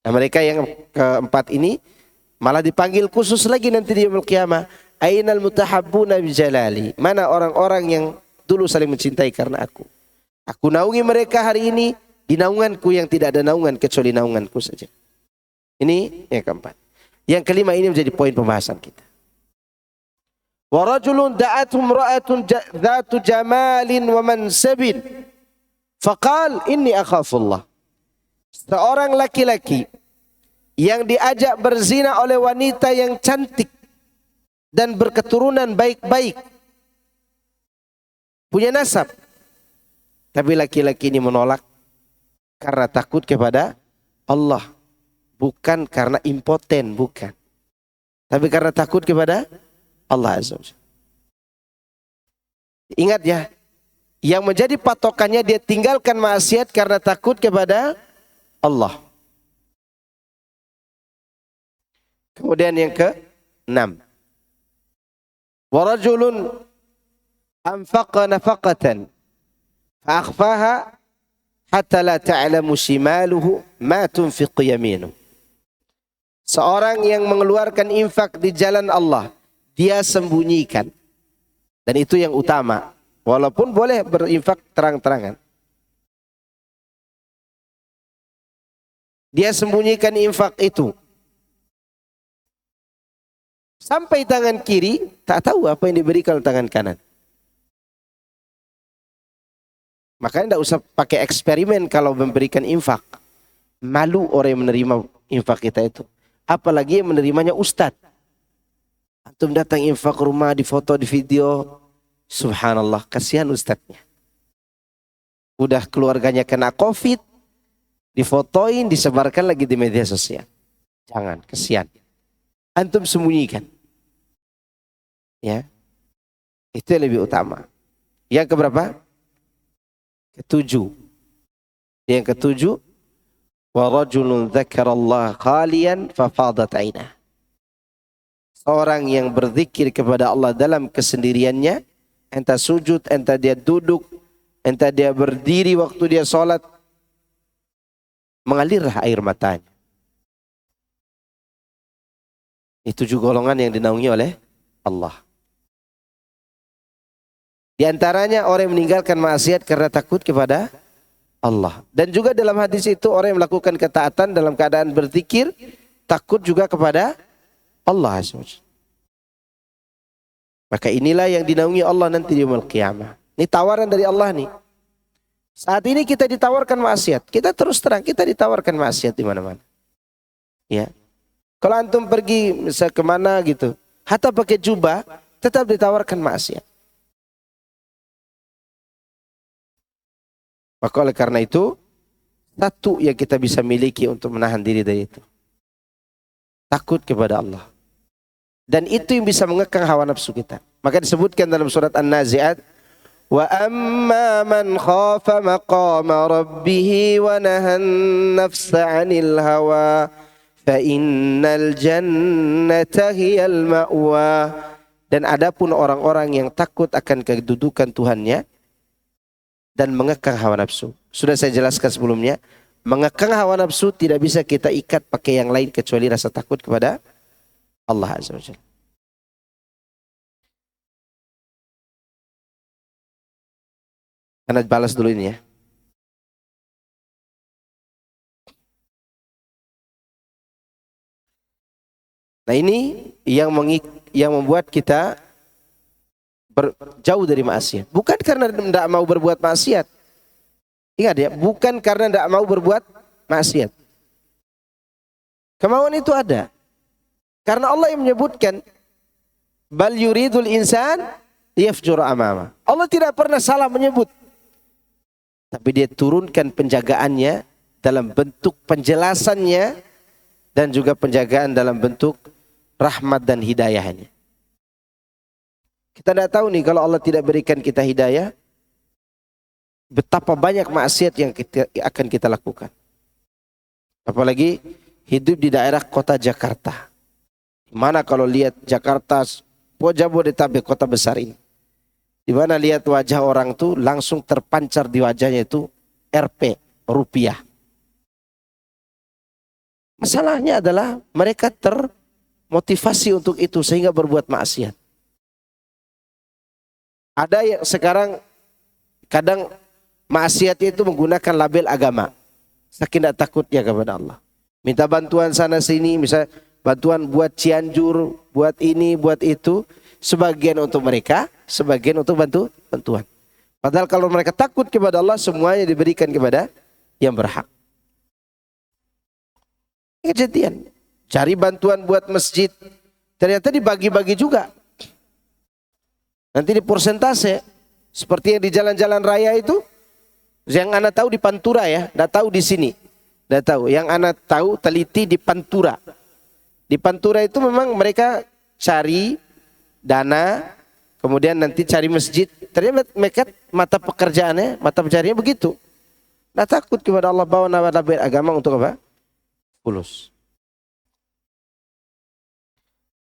Nah, mereka yang keempat ini malah dipanggil khusus lagi nanti di yaumul qiyamah. Ainal mutahabbuna bi jalali. Mana orang-orang yang dulu saling mencintai karena aku. Aku naungi mereka hari ini di naunganku yang tidak ada naungan kecuali naunganku saja. Ini yang keempat. Yang kelima ini menjadi poin pembahasan kita. Wa rajulun da'atuhu imra'atun dzatu jamalin wa mansabin faqal inni akhafullah. Seorang laki-laki yang diajak berzina oleh wanita yang cantik dan berketurunan baik-baik, punya nasab, tapi laki-laki ini menolak karena takut kepada Allah. Bukan karena impoten, bukan. Tapi karena takut kepada Allah Azza wa Jalla. Ingat ya, yang menjadi patokannya dia tinggalkan maksiat karena takut kepada Allah. Kemudian yang ke-6. Warajulun anfaqa nafaqatan fa'akhfaha hatta la ta'lamu shimaluhu ma tunfiqu yaminuhu. Seorang yang mengeluarkan infak di jalan Allah, dia sembunyikan. Dan itu yang utama. Walaupun boleh berinfak terang-terangan. Dia sembunyikan infak itu. sampai tangan kiri, tak tahu apa yang diberikan tangan kanan. Makanya tidak usah pakai eksperimen kalau memberikan infak. Malu orang yang menerima infak kita itu. Apalagi yang menerimanya ustadz. Antum datang infak ke rumah, di foto, di video. Subhanallah, kasihan ustadznya. Udah keluarganya kena COVID, difotoin, disebarkan lagi di media sosial. Jangan, kasihan. Antum sembunyikan. Ya. Itu yang lebih utama. Yang keberapa? Ketujuh. Yang ketujuh, wa rajulun dzakarallaha khalian fafadat ainah. Seorang yang berzikir kepada Allah dalam kesendiriannya, entah sujud, entah dia duduk, entah dia berdiri waktu dia sholat, mengalirlah air matanya. Itu juga golongan yang dinaungi oleh Allah. Di antaranya orang yang meninggalkan maksiat karena takut kepada Allah. Dan juga dalam hadis itu orang yang melakukan ketaatan dalam keadaan berzikir, takut juga kepada Allah. Maka inilah yang dinaungi Allah nanti di yaumul qiyamah. Ini tawaran dari Allah nih. Saat ini kita ditawarkan maksiat. Kita terus terang, kita ditawarkan maksiat di mana-mana. Ya. Kalau antum pergi misal kemana gitu, hatta pakai jubah, tetap ditawarkan maksiat. Maka oleh karena itu, satu yang kita bisa miliki untuk menahan diri dari itu. Takut kepada Allah. Dan itu yang bisa mengekang hawa nafsu kita. Maka disebutkan dalam surat An-Nazi'at, wa amma man khafa maqama rabbih wa nahan nafsa 'anil hawa fa innal jannata hiyal ma'wa. Dan adapun orang-orang yang takut akan kedudukan Tuhannya dan mengekang hawa nafsu. Sudah saya jelaskan sebelumnya, mengekang hawa nafsu tidak bisa kita ikat pakai yang lain kecuali rasa takut kepada Allah Azza wa Jalla. Karena balas dulu ini ya. Nah ini yang membuat kita jauh dari maksiat. Bukan karena tidak mau berbuat maksiat. Ingat ya, bukan karena tidak mau berbuat maksiat. Kemauan itu ada. Karena Allah yang menyebutkan, bal yuridul insan yafjur amama. Allah tidak pernah salah menyebut. Tapi dia turunkan penjagaannya dalam bentuk penjelasannya dan juga penjagaan dalam bentuk rahmat dan hidayahnya. Kita tidak tahu nih kalau Allah tidak berikan kita hidayah, betapa banyak maksiat yang akan kita lakukan. Apalagi hidup di daerah kota Jakarta. Mana kalau lihat Jakarta, Jabodetabek, kota besar ini. Di mana lihat wajah orang tuh langsung terpancar di wajahnya itu Rp, rupiah. Masalahnya adalah mereka termotivasi untuk itu sehingga berbuat maksiat. Ada yang sekarang kadang maksiat itu menggunakan label agama. Saking tidak takutnya kepada Allah. Minta bantuan sana sini, misalnya bantuan buat Cianjur, buat ini, buat itu. Sebagian untuk mereka, sebagian untuk bantuan. Padahal kalau mereka takut kepada Allah, semuanya diberikan kepada yang berhak. Kejadian. Cari bantuan buat masjid. Ternyata dibagi-bagi juga. Nanti di persentase. Seperti yang di jalan-jalan raya itu. Yang anak tahu di Pantura ya. Tidak tahu di sini. Tidak tahu. Yang anak tahu teliti di Pantura. Di Pantura itu memang mereka cari dana. Kemudian nanti cari masjid. Ternyata mereka mata pekerjaannya, mata pencariannya begitu. Tidak takut kepada Allah, bawa nama agama untuk apa? Fulus.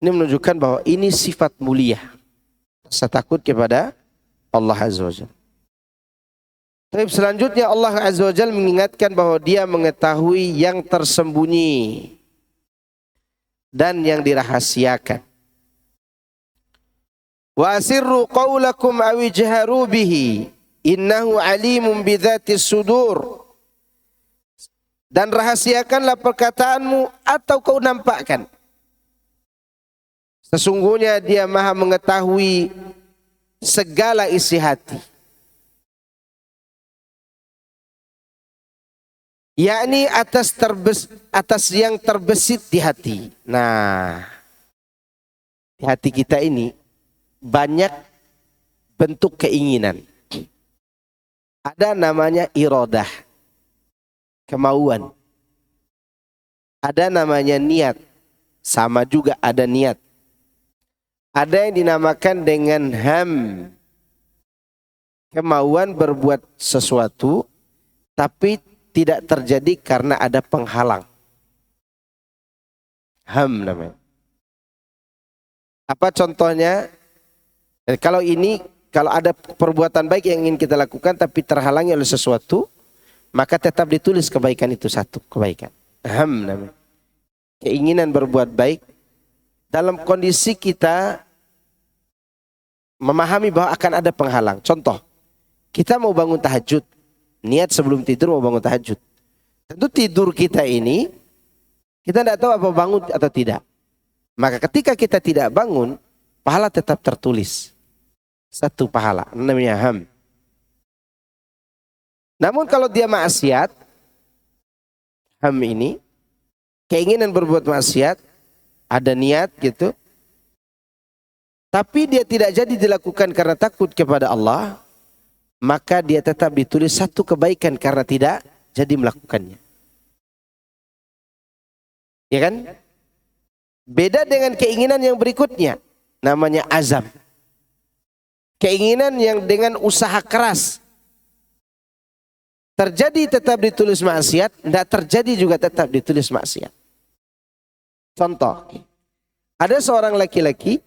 Ini menunjukkan bahwa ini sifat mulia. Rasa takut kepada Allah Azza wa Jalla. Tapi selanjutnya Allah Azza wa Jalla mengingatkan bahwa dia mengetahui yang tersembunyi dan yang dirahasiakan. Wa asirru qawlakum aw ijharu bihi innahu alimun bidzatis sudur. Dan rahasiakanlah perkataanmu atau kau nampakkan. Sesungguhnya dia maha mengetahui segala isi hati. Yakni atas yang terbesit di hati. Nah, di hati kita ini banyak bentuk keinginan. Ada namanya iradah, kemauan. Ada namanya niat, sama juga ada niat. Ada yang dinamakan dengan ham, kemauan berbuat sesuatu tapi tidak terjadi karena ada penghalang. Ham namanya. Apa contohnya? Kalau ada perbuatan baik yang ingin kita lakukan tapi terhalangi oleh sesuatu, maka tetap ditulis kebaikan itu satu kebaikan. Ham namanya. Keinginan berbuat baik dalam kondisi kita memahami bahwa akan ada penghalang. Contoh, kita mau bangun tahajud. Niat sebelum tidur mau bangun tahajud. Tentu tidur kita ini, kita tidak tahu apa bangun atau tidak. Maka ketika kita tidak bangun, pahala tetap tertulis. Satu pahala, namanya ham. Namun kalau dia maksiat, ham ini, keinginan berbuat maksiat, ada niat gitu. Tapi dia tidak jadi dilakukan karena takut kepada Allah, maka dia tetap ditulis satu kebaikan karena tidak jadi melakukannya. Ya kan? Beda dengan keinginan yang berikutnya, namanya azam. Keinginan yang dengan usaha keras. Terjadi tetap ditulis maksiat, tidak terjadi juga tetap ditulis maksiat. Contoh, ada seorang laki-laki,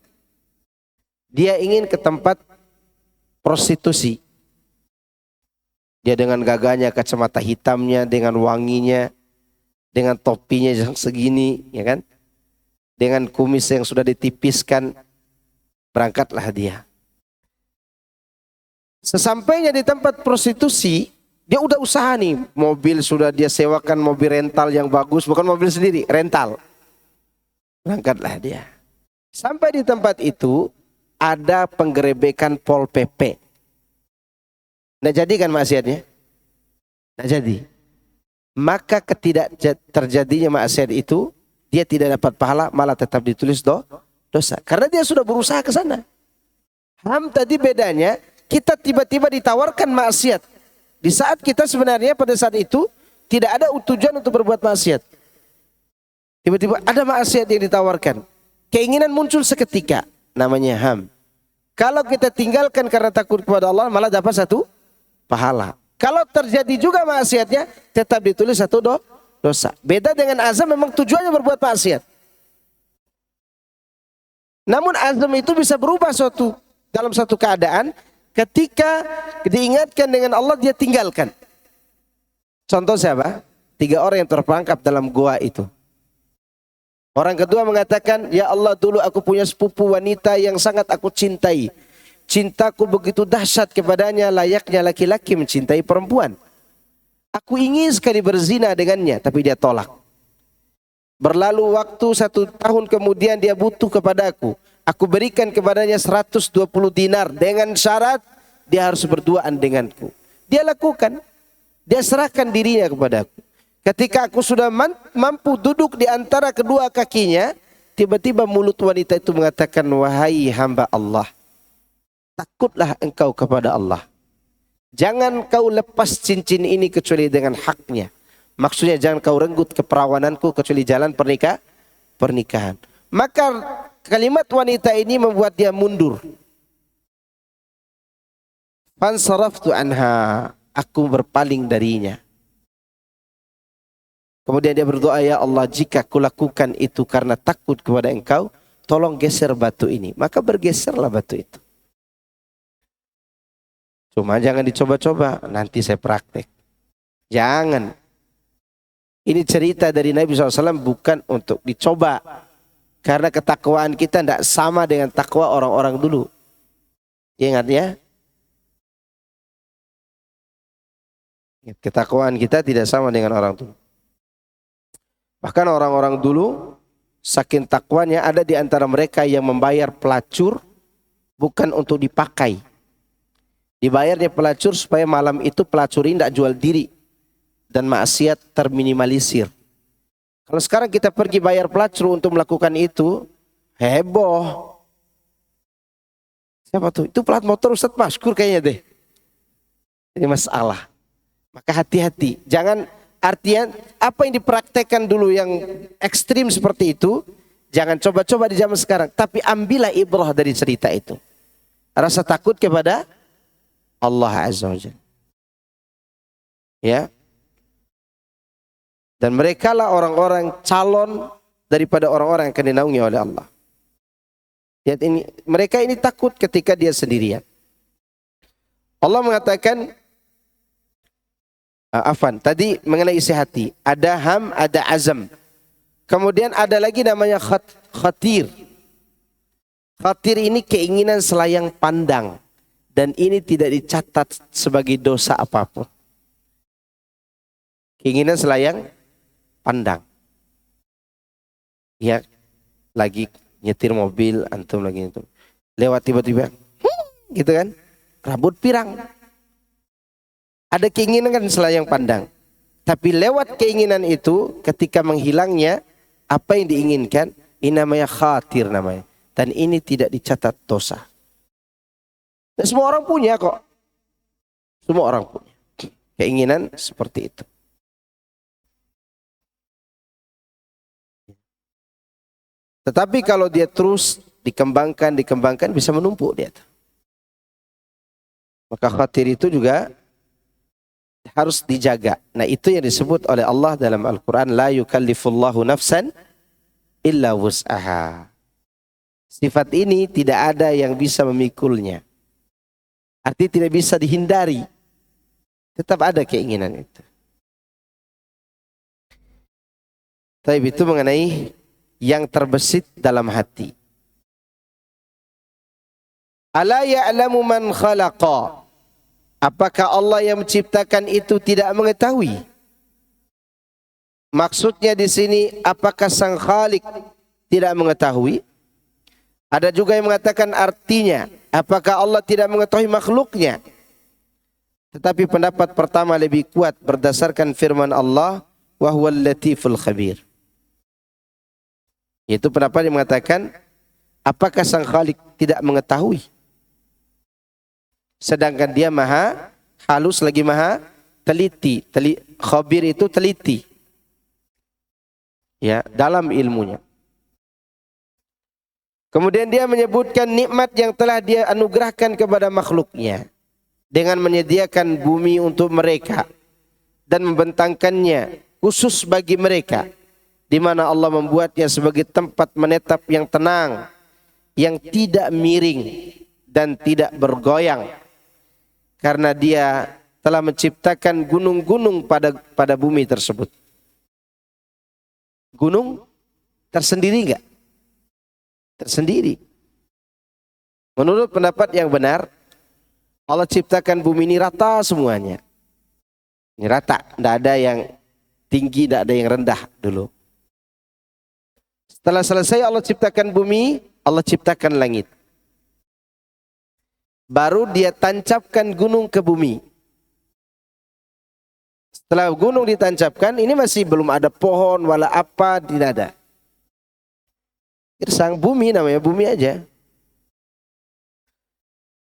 dia ingin ke tempat prostitusi. Dia dengan gagahnya, kacamata hitamnya, dengan wanginya, dengan topinya yang segini, ya kan? Dengan kumis yang sudah ditipiskan, berangkatlah dia. Sesampainya di tempat prostitusi, dia udah usaha nih. Mobil sudah dia sewakan, mobil rental yang bagus, bukan mobil sendiri, rental. Berangkatlah dia. Sampai di tempat itu, ada penggerebekan Pol PP. Nggak jadi kan maksiatnya? Nggak jadi. Maka ketidak terjadinya maksiat itu, dia tidak dapat pahala, malah tetap ditulis dosa. Karena dia sudah berusaha ke sana. Ham tadi bedanya, kita tiba-tiba ditawarkan maksiat. Di saat kita sebenarnya pada saat itu, tidak ada tujuan untuk berbuat maksiat. Tiba-tiba ada maksiat yang ditawarkan. Keinginan muncul seketika, namanya ham. Kalau kita tinggalkan karena takut kepada Allah, malah dapat satu pahala. Kalau terjadi juga maksiatnya, tetap ditulis satu dosa. Beda dengan azam, memang tujuannya berbuat maksiat. Namun azam itu bisa berubah dalam satu keadaan, ketika diingatkan dengan Allah, dia tinggalkan. Contoh siapa? 3 orang yang terperangkap dalam gua itu. Orang kedua mengatakan, ya Allah, dulu aku punya sepupu wanita yang sangat aku cintai. Cintaku begitu dahsyat kepadanya, layaknya laki-laki mencintai perempuan. Aku ingin sekali berzina dengannya, tapi dia tolak. Berlalu waktu 1 tahun kemudian dia butuh kepadaku. Aku berikan kepadanya 120 dinar dengan syarat dia harus berduaan denganku. Dia lakukan. Dia serahkan dirinya kepadaku. Ketika aku sudah mampu duduk di antara kedua kakinya, tiba-tiba mulut wanita itu mengatakan, wahai hamba Allah, takutlah engkau kepada Allah. Jangan kau lepas cincin ini kecuali dengan haknya. Maksudnya jangan kau renggut keperawananku kecuali jalan pernikahan. Maka kalimat wanita ini membuat dia mundur. Fansaraftu anha, aku berpaling darinya. Kemudian dia berdoa, ya Allah, jika kulakukan itu karena takut kepada engkau, tolong geser batu ini. Maka bergeserlah batu itu. Cuma jangan dicoba-coba, nanti saya praktek. Jangan. Ini cerita dari Nabi SAW bukan untuk dicoba. Karena ketakwaan kita tidak sama dengan takwa orang-orang dulu. Ingat ya. Ketakwaan kita tidak sama dengan orang dulu. Bahkan orang-orang dulu saking takwanya ada di antara mereka yang membayar pelacur bukan untuk dipakai. Dibayarnya pelacur supaya malam itu pelacur ini tidak jual diri dan maksiat terminimalisir. Kalau sekarang kita pergi bayar pelacur untuk melakukan itu, heboh. Siapa tuh? Itu pelat motor Ustadz Maskur kayaknya deh. Ini masalah. Maka hati-hati. Jangan, artinya apa yang dipraktekkan dulu yang ekstrim seperti itu, jangan coba-coba di zaman sekarang. Tapi ambillah ibrah dari cerita itu. Rasa takut kepada Allah Azza wa Jalla. Ya. Dan mereka lah orang-orang calon daripada orang-orang yang akan dinaungi oleh Allah. Lihat ini, mereka ini takut ketika dia sendirian. Allah mengatakan, tadi mengenai isi hati, ada ham, ada azam. Kemudian ada lagi namanya khatir. Khatir ini keinginan selayang pandang. Dan ini tidak dicatat sebagai dosa apapun. Keinginan selayang pandang. Ya, lagi nyetir mobil, antum lagi itu. Lewat tiba-tiba, gitu kan. Rambut pirang. Ada keinginan kan selayang pandang. Tapi lewat keinginan itu, ketika menghilangnya, apa yang diinginkan, ini namanya khatir namanya. Dan ini tidak dicatat dosa. Dan semua orang punya kok. Semua orang punya. Keinginan seperti itu. Tetapi kalau dia terus dikembangkan bisa menumpuk dia. Maka khatir itu juga harus dijaga. Nah, itu yang disebut oleh Allah dalam Al-Quran, la yukallifullahu nafsan illa wus'aha. Sifat ini tidak ada yang bisa memikulnya. Artinya tidak bisa dihindari. Tetap ada keinginan itu. Tapi itu mengenai yang terbesit dalam hati. Ala ya'lamu man khalaqa. Apakah Allah yang menciptakan itu tidak mengetahui? Maksudnya di sini, apakah Sang Khalik tidak mengetahui? Ada juga yang mengatakan artinya, apakah Allah tidak mengetahui makhluknya? Tetapi pendapat pertama lebih kuat berdasarkan firman Allah, wa huwal latiful khabir. Yaitu pendapat yang mengatakan, apakah Sang Khalik tidak mengetahui? Sedangkan dia maha halus lagi maha teliti. Khabir itu teliti. Ya, dalam ilmunya. Kemudian dia menyebutkan nikmat yang telah dia anugerahkan kepada makhluknya. Dengan menyediakan bumi untuk mereka. Dan membentangkannya khusus bagi mereka. Di mana Allah membuatnya sebagai tempat menetap yang tenang, yang tidak miring dan tidak bergoyang, karena Dia telah menciptakan gunung-gunung pada bumi tersebut. Gunung tersendiri enggak? Tersendiri. Menurut pendapat yang benar, Allah ciptakan bumi ini rata semuanya. Ini rata, tidak ada yang tinggi, tidak ada yang rendah dulu. Setelah selesai Allah ciptakan bumi, Allah ciptakan langit. Baru dia tancapkan gunung ke bumi. Setelah gunung ditancapkan, ini masih belum ada pohon, wala apa, tidak ada. Gersang bumi namanya, bumi aja.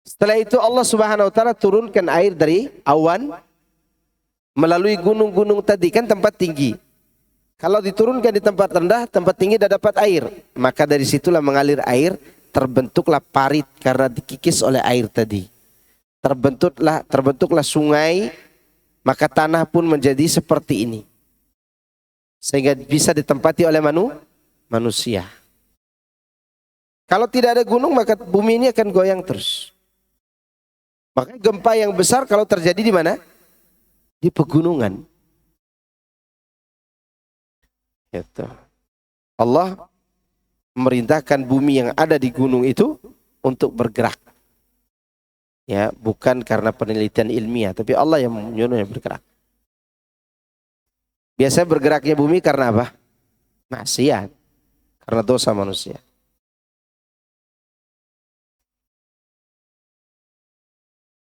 Setelah itu Allah Subhanahu wa ta'ala turunkan air dari awan melalui gunung-gunung tadi, kan tempat tinggi. Kalau diturunkan di tempat rendah, tempat tinggi tidak dapat air. Maka dari situlah mengalir air, terbentuklah parit karena dikikis oleh air tadi. Terbentuklah sungai, maka tanah pun menjadi seperti ini. Sehingga bisa ditempati oleh manusia. Kalau tidak ada gunung, maka bumi ini akan goyang terus. Maka gempa yang besar kalau terjadi di mana? Di pegunungan. Gitu. Allah memerintahkan bumi yang ada di gunung itu untuk bergerak. Ya, bukan karena penelitian ilmiah, tapi Allah yang menyuruhnya bergerak. Biasanya bergeraknya bumi karena apa? Maksiat. karena dosa manusia.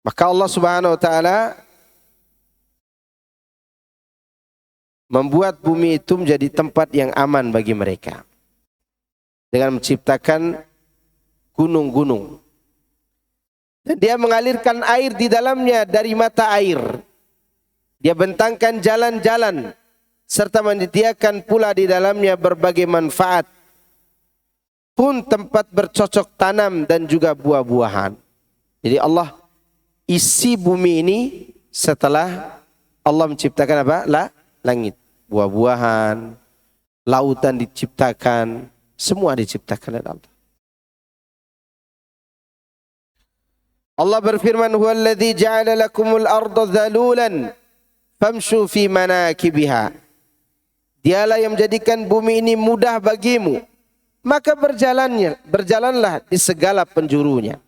Maka Allah Subhanahu wa taala membuat bumi itu menjadi tempat yang aman bagi mereka dengan menciptakan gunung-gunung. Dan dia mengalirkan air di dalamnya dari mata air. Dia bentangkan jalan-jalan serta menyediakan pula di dalamnya berbagai manfaat, pun tempat bercocok tanam dan juga buah-buahan. Jadi Allah isi bumi ini setelah Allah menciptakan apa? Langit, buah-buahan, lautan diciptakan, semua diciptakan oleh Allah. Allah berfirman, "Huwallazi ja'ala lakumul arda dhalulan famshu fi manakibiha." Dialah yang menjadikan bumi ini mudah bagimu, maka berjalanlah di segala penjurunya.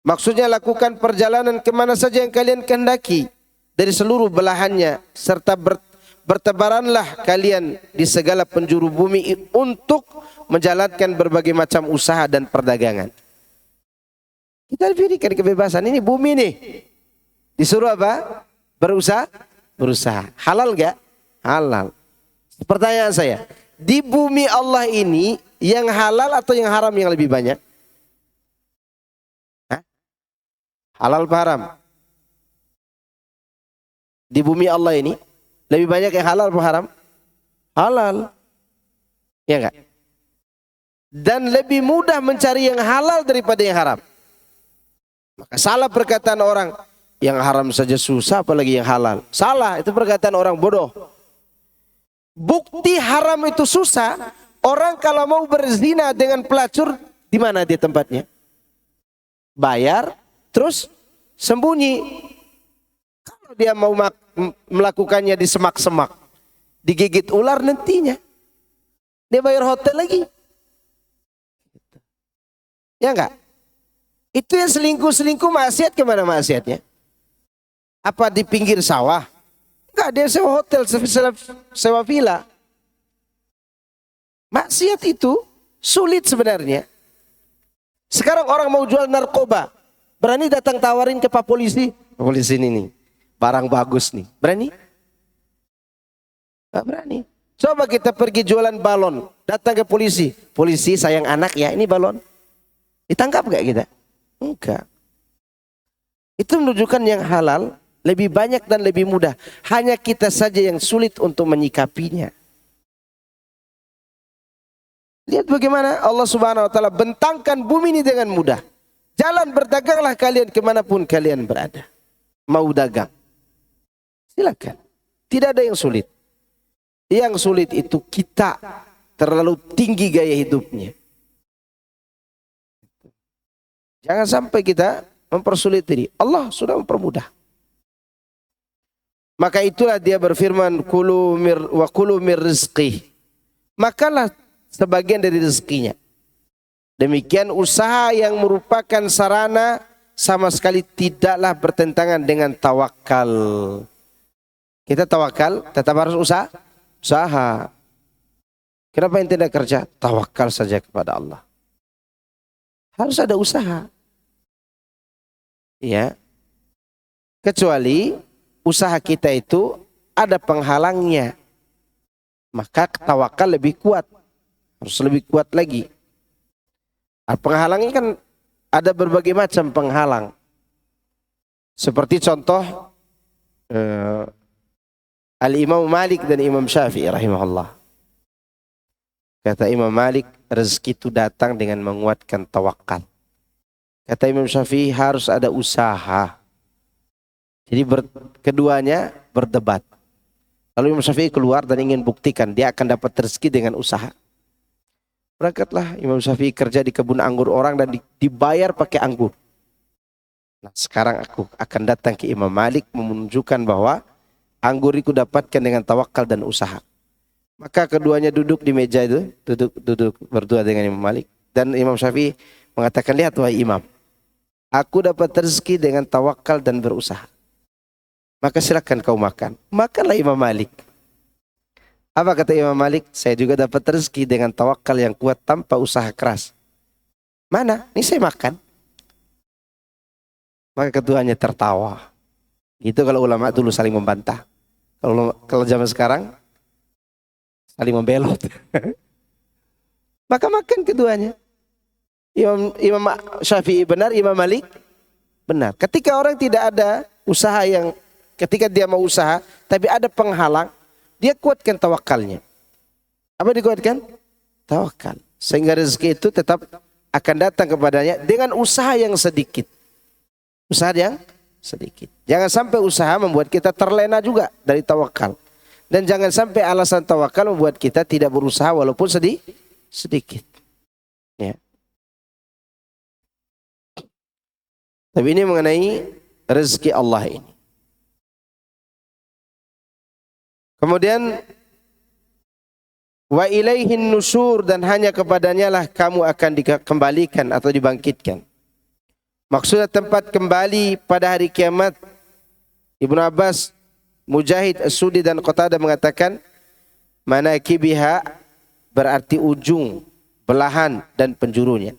Maksudnya lakukan perjalanan kemana saja yang kalian kehendaki dari seluruh belahannya, serta bertebaranlah kalian di segala penjuru bumi untuk menjalankan berbagai macam usaha dan perdagangan. Kita diberikan kebebasan, ini bumi nih. Disuruh apa? Berusaha. Halal gak? Halal. Pertanyaan saya, di bumi Allah ini yang halal atau yang haram yang lebih banyak? Hah? Halal apa haram? Di bumi Allah ini lebih banyak yang halal apa haram? Halal. Ya enggak? Dan lebih mudah mencari yang halal daripada yang haram. Maka salah perkataan orang, yang haram saja susah apalagi yang halal. Salah, itu perkataan orang bodoh. Bukti haram itu susah. Orang kalau mau berzina dengan pelacur, di mana dia tempatnya? Bayar, terus sembunyi. Kalau dia mau melakukannya di semak-semak, digigit ular nantinya, dia bayar hotel lagi. Ya enggak? Itu yang selingkuh maksiat, kemana maksiatnya? Apa di pinggir sawah? Enggak, dia sewa hotel, sewa villa. Maksiat itu sulit sebenarnya. Sekarang orang mau jual narkoba, berani datang tawarin ke Pak Polisi. Pak Polisi ini nih, barang bagus nih. Berani? Enggak berani. Coba kita pergi jualan balon, datang ke polisi. Polisi sayang anak ya, ini balon. Ditangkap enggak kita? Enggak. Itu menunjukkan yang halal lebih banyak dan lebih mudah. Hanya kita saja yang sulit untuk menyikapinya. Lihat bagaimana Allah Subhanahu wa taala bentangkan bumi ini dengan mudah. Jalan berdaganglah kalian kemanapun kalian berada. Mau dagang, silakan. Tidak ada yang sulit. Yang sulit itu kita terlalu tinggi gaya hidupnya. Jangan sampai kita mempersulit diri. Allah sudah mempermudah. Maka itulah dia berfirman, kulu mir rizqih. Makanlah sebagian dari rezekinya. Demikian usaha yang merupakan sarana sama sekali tidaklah bertentangan dengan tawakal. Kita tawakal tetap harus usaha. Kenapa yang tidak kerja? Tawakal saja kepada Allah. Harus ada usaha. Ya. Kecuali usaha kita itu ada penghalangnya. Maka tawakal lebih kuat. Harus lebih kuat lagi. Penghalangnya kan ada berbagai macam penghalang. Seperti contoh Al-Imam Malik dan Imam Syafi'i rahimahullah. Kata Imam Malik, rezeki itu datang dengan menguatkan tawakal. Kata Imam Syafi'i harus ada usaha. Jadi keduanya berdebat. Lalu Imam Syafi'i keluar dan ingin buktikan dia akan dapat rezeki dengan usaha. Berangkatlah Imam Syafi'i kerja di kebun anggur orang dan dibayar pakai anggur. Nah, sekarang aku akan datang ke Imam Malik menunjukkan bahwa anggur itu dapatkan dengan tawakal dan usaha. Maka keduanya duduk di meja itu, duduk berdua dengan Imam Malik. Dan Imam Syafi'i mengatakan, lihat wahai Imam, aku dapat rezeki dengan tawakal dan berusaha. Maka silakan kau makan. Makanlah Imam Malik. Apa kata Imam Malik? Saya juga dapat rezeki dengan tawakal yang kuat tanpa usaha keras. Mana? Ini saya makan. Maka keduanya tertawa. Gitu kalau ulama dulu saling membantah. Kalau zaman sekarang saling membelot. Maka makan keduanya. Imam Syafi'i benar, Imam Malik benar. Ketika orang tidak ada usaha ketika dia mau usaha, tapi ada penghalang, dia kuatkan tawakalnya. Apa dikuatkan? Tawakal. Sehingga rezeki itu tetap akan datang kepadanya dengan usaha yang sedikit. Usaha yang sedikit. Jangan sampai usaha membuat kita terlena juga dari tawakal. Dan jangan sampai alasan tawakal membuat kita tidak berusaha walaupun sedikit. Ya. Tapi ini mengenai rezeki Allah ini. Kemudian wa ilaihin nusur, dan hanya kepadanya lah kamu akan dikembalikan atau dibangkitkan. Maksudnya tempat kembali pada hari kiamat. Ibnu Abbas, Mujahid, As-Sudi dan Qatadah mengatakan manakibiha berarti ujung, belahan dan penjurunya.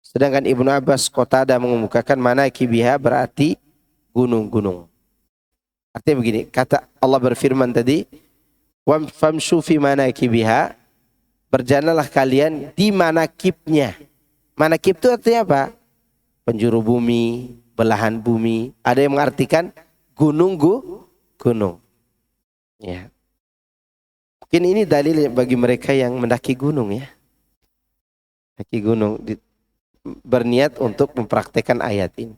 Sedangkan Ibnu Abbas, Qatadah mengemukakan manakibiha berarti gunung-gunung. Artinya begini, kata Allah berfirman tadi, famshu fi manakibiha, berjalanlah kalian di manakibnya. Manakib itu artinya apa? Penjuru bumi, belahan bumi. Ada yang mengartikan gunung. Ya. Mungkin ini dalil bagi mereka yang mendaki gunung ya. Mendaki gunung berniat untuk mempraktekkan ayat ini.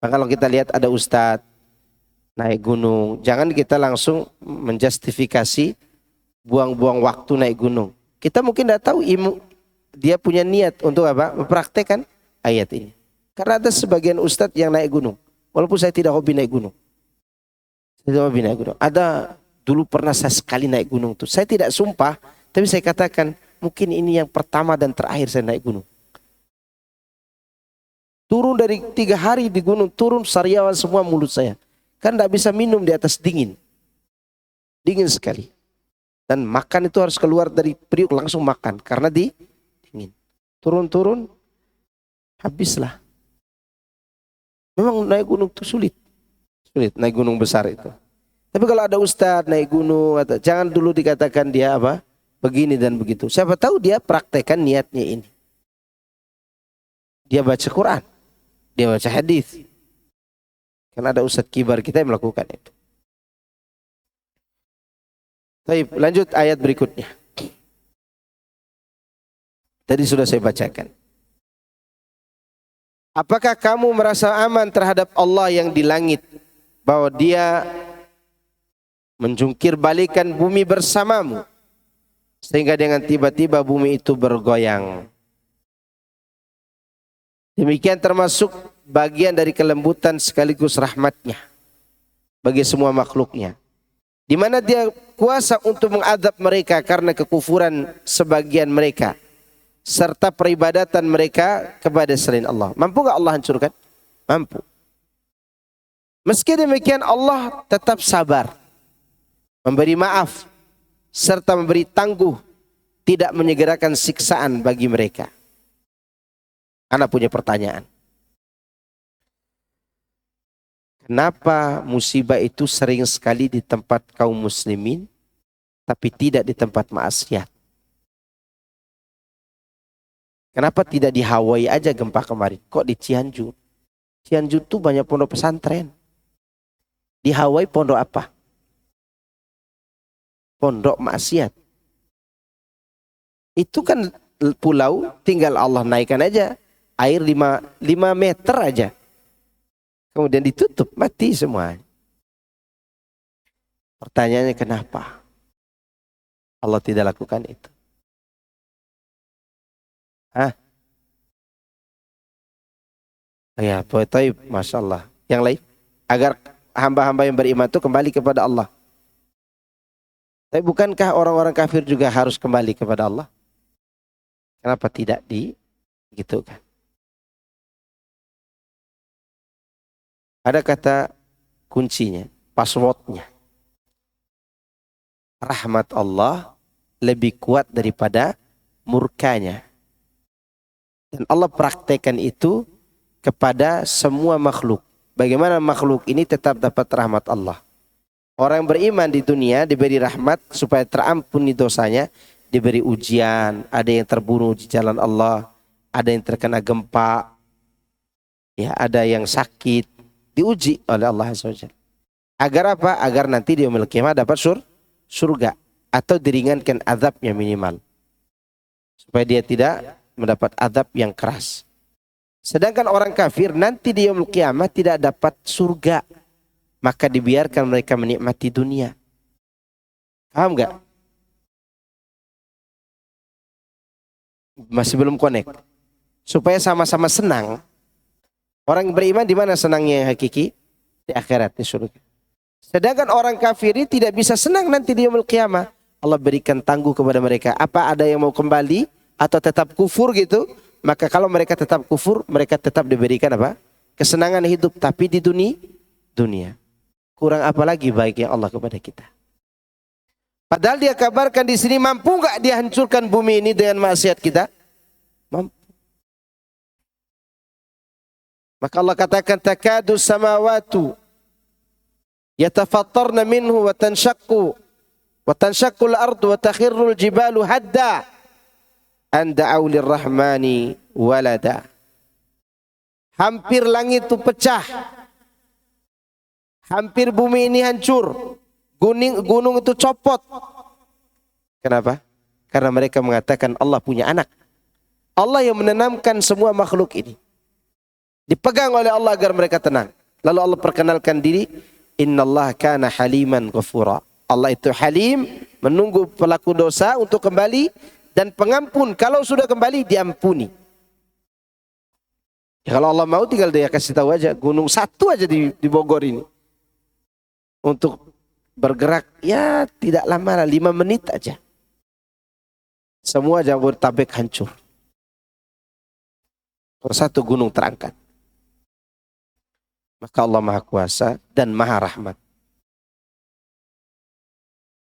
Maka kalau kita lihat ada ustadz naik gunung, jangan kita langsung menjustifikasi buang-buang waktu naik gunung. Kita mungkin tidak tahu dia punya niat untuk apa? Mempraktekkan ayat ini. Karena ada sebagian ustadz yang naik gunung. Walaupun saya tidak hobi naik gunung. Ada dulu pernah saya sekali naik gunung tuh. Saya tidak sumpah, tapi saya katakan mungkin ini yang pertama dan terakhir saya naik gunung. Turun dari 3 hari di gunung, turun sariawan semua mulut saya. Kan tidak bisa minum di atas dingin. Dingin sekali. Dan makan itu harus keluar dari periuk langsung makan. Karena dingin. Turun-turun, habislah. Memang naik gunung itu sulit naik gunung besar itu. Tapi kalau ada ustadz naik gunung, jangan dulu dikatakan dia apa begini dan begitu. Siapa tahu dia praktekkan niatnya ini. Dia baca Quran, dia baca hadis. Karena ada ustadz kibar kita yang melakukan itu. Baik, lanjut ayat berikutnya. Tadi sudah saya bacakan. Apakah kamu merasa aman terhadap Allah yang di langit, bahwa dia menjungkir balikan bumi bersamamu, sehingga dengan tiba-tiba bumi itu bergoyang. Demikian termasuk bagian dari kelembutan sekaligus rahmatnya bagi semua makhluknya, di mana dia kuasa untuk mengadab mereka karena kekufuran sebagian mereka serta peribadatan mereka kepada selain Allah. Mampu gak Allah hancurkan? Mampu. Meski demikian Allah tetap sabar, memberi maaf, serta memberi tangguh, tidak menyegerakan siksaan bagi mereka. Ana punya pertanyaan. Kenapa musibah itu sering sekali di tempat kaum muslimin, tapi tidak di tempat maksiat? Kenapa tidak di Hawaii aja gempa kemarin? Kok di Cianjur? Cianjur tuh banyak pondok pesantren. Di Hawaii pondok apa? Pondok maksiat. Itu kan pulau, tinggal Allah naikkan aja. Air 5 meter aja. Kemudian ditutup, mati semua. Pertanyaannya kenapa Allah tidak lakukan itu? Ya, taib, Masya Allah. Yang lain, agar hamba-hamba yang beriman itu kembali kepada Allah. Tapi bukankah orang-orang kafir juga harus kembali kepada Allah? Kenapa tidak digitukan? Ada kata kuncinya, passwordnya. rahmat Allah lebih kuat daripada murkanya. Dan Allah praktekkan itu kepada semua makhluk. Bagaimana makhluk ini tetap dapat rahmat Allah. Orang yang beriman di dunia diberi rahmat supaya terampuni dosanya, diberi ujian, ada yang terbunuh di jalan Allah, ada yang terkena gempa, ya, ada yang sakit, diuji oleh Allah SWT. Agar apa? Agar nanti di yaumil qiyamah dapat surga atau diringankan azabnya minimal. Supaya dia tidak mendapat azab yang keras. Sedangkan orang kafir nanti di yaumil qiyamah tidak dapat surga. Maka dibiarkan mereka menikmati dunia. Paham nggak? Masih belum connect. Supaya sama-sama senang. Orang beriman di mana senangnya yang hakiki? Di akhirat, di surga. Sedangkan orang kafir ini tidak bisa senang nanti di yaumil qiyamah. Allah berikan tangguh kepada mereka. Apa ada yang mau kembali atau tetap kufur gitu? Maka kalau mereka tetap kufur, mereka tetap diberikan apa? Kesenangan hidup, tapi di dunia. Kurang apa lagi baiknya Allah kepada kita. Padahal dia kabarkan di sini, mampu enggak dia hancurkan bumi ini dengan maksiat kita? Mampu. Maka Allah katakan, takadu samawatu yatafattarna minhu wa tanshaqqul ardu wa takhirrul jibalu hadda an da'u lirrahmani walada. Hampir langit itu pecah. Hampir bumi ini hancur. Gunung itu copot. Kenapa? Karena mereka mengatakan Allah punya anak. Allah yang menenamkan semua makhluk ini. Dipegang oleh Allah agar mereka tenang. Lalu Allah perkenalkan diri. Innallaha kana haliman ghafura. Allah itu halim, menunggu pelaku dosa untuk kembali. Dan pengampun, kalau sudah kembali diampuni. Ya, kalau Allah mau tinggal dia kasih tahu aja. Gunung satu aja di Bogor ini. Untuk bergerak, ya tidak lama, 5 menit aja. Semua Jabodetabek hancur. Satu gunung terangkat. Maka Allah Maha Kuasa dan Maha Rahmat.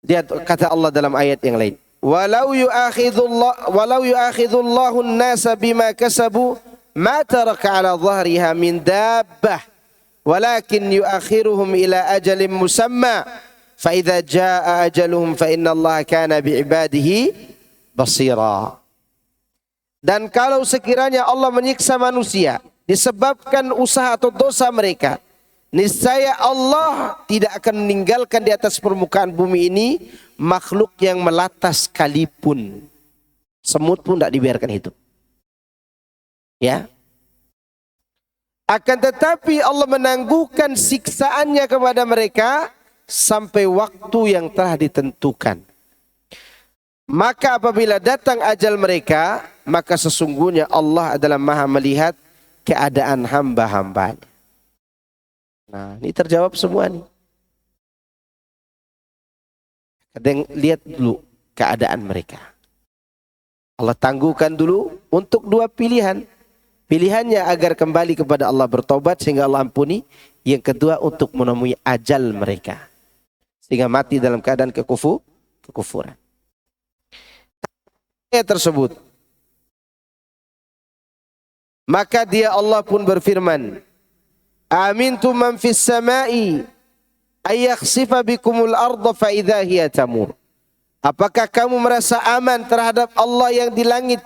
Lihat kata Allah dalam ayat yang lain. Walau yu'akhidullahu an-nasa bima kasabu ma taraka ala dhahriha min dabbah. Walakin yuakhiruhum ila ajalin musamma fa idza jaa ajaluhum fa innallaha kana biibadihi basira. Dan kalau sekiranya Allah menyiksa manusia disebabkan usaha atau dosa mereka, niscaya Allah tidak akan meninggalkan di atas permukaan bumi ini makhluk yang melata sekalipun. Semut pun tidak dibiarkan hidup. Ya. Akan tetapi Allah menangguhkan siksaannya kepada mereka sampai waktu yang telah ditentukan. Maka apabila datang ajal mereka, maka sesungguhnya Allah adalah Maha melihat keadaan hamba-hambanya. Nah, ini terjawab semua nih. Kadang lihat dulu keadaan mereka. Allah tangguhkan dulu untuk 2 pilihan. Pilihannya agar kembali kepada Allah bertobat sehingga Allah ampuni. Yang kedua untuk menemui ajal mereka. Sehingga mati dalam keadaan kekufuran. Ayat tersebut. Maka dia Allah pun berfirman. Amintum man fis samai ayakhsifa bikumul arda fa idza hiya tamur. Apakah kamu merasa aman terhadap Allah yang di langit?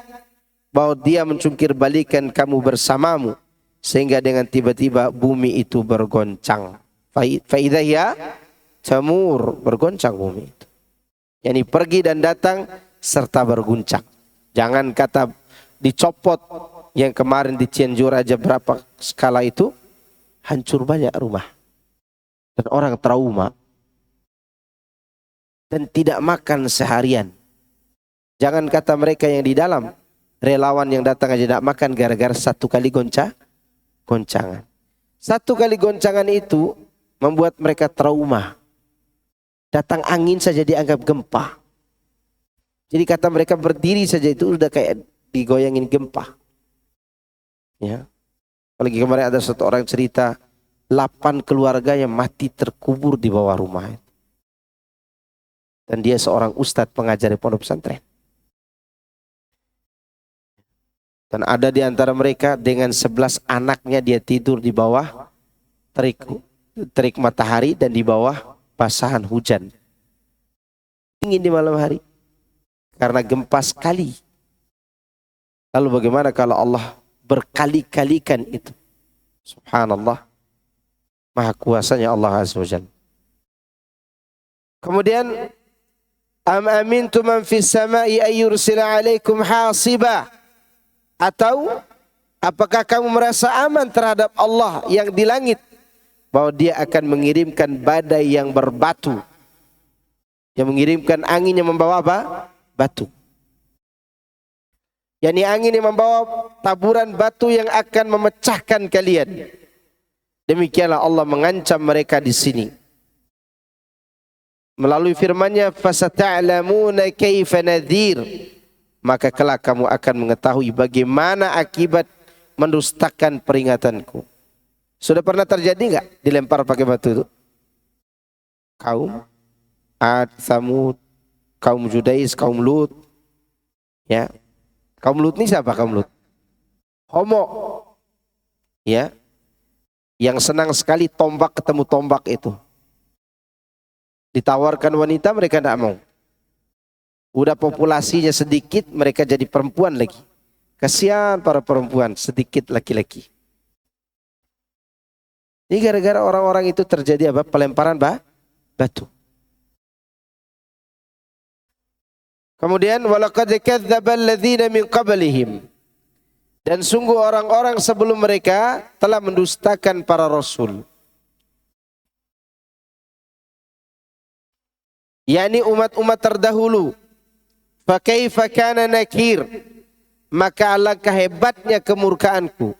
Bahwa dia mencungkir balikan kamu bersamamu. Sehingga dengan tiba-tiba bumi itu bergoncang. Fa idza hiya tamur. Bergoncang bumi itu. Yani pergi dan datang serta berguncang. Jangan kata dicopot. Yang kemarin di Cianjur aja berapa skala itu. Hancur banyak rumah. Dan orang trauma. Dan tidak makan seharian. Jangan kata mereka yang di dalam. Relawan yang datang aja tidak makan gara-gara 1 kali goncangan. 1 kali goncangan itu membuat mereka trauma. Datang angin saja dianggap gempa. Jadi kata mereka berdiri saja itu sudah kayak digoyangin gempa. Ya. Apalagi kemarin ada satu orang cerita 8 keluarga yang mati terkubur di bawah rumah. Dan dia seorang ustadz pengajar di pondok pesantren. Dan ada di antara mereka dengan 11 anaknya dia tidur di bawah terik matahari dan di bawah basahan hujan. Dingin di malam hari. Karena gempa sekali. Lalu bagaimana kalau Allah berkali-kalikan itu? Subhanallah. Maha kuasanya Allah Azza wa Jalla. Kemudian am amintum man fis sama'i ay yursila 'alaikum hasiba, atau apakah kamu merasa aman terhadap Allah yang di langit bahwa dia akan mengirimkan badai yang berbatu, yang mengirimkan angin yang membawa apa? Batu. Yani angin yang membawa taburan batu yang akan memecahkan kalian. Demikianlah Allah mengancam mereka di sini. Melalui firman-Nya, fasata'lamuna kaifa nadhir, maka kelak kamu akan mengetahui bagaimana akibat mendustakan peringatanku. Sudah pernah terjadi enggak dilempar pakai batu itu? Kaum Ad, Samud, kaum Judais, kaum Lut. Ya. Kaum Lut ini siapa kaum Lut? Homo. Ya. Yang senang sekali tombak ketemu tombak itu. Ditawarkan wanita mereka tidak mau. Udah populasinya sedikit mereka jadi perempuan lagi. Kasihan para perempuan, sedikit laki-laki. Ini gara-gara orang-orang itu terjadi apa? Pelemparan batu. Kemudian walaqad kadzdzaba alladzina min qablihim, dan sungguh orang-orang sebelum mereka telah mendustakan para rasul. yakni umat-umat terdahulu. Fa kaifa kana nakir, maka alangkah hebatnya kemurkaanku,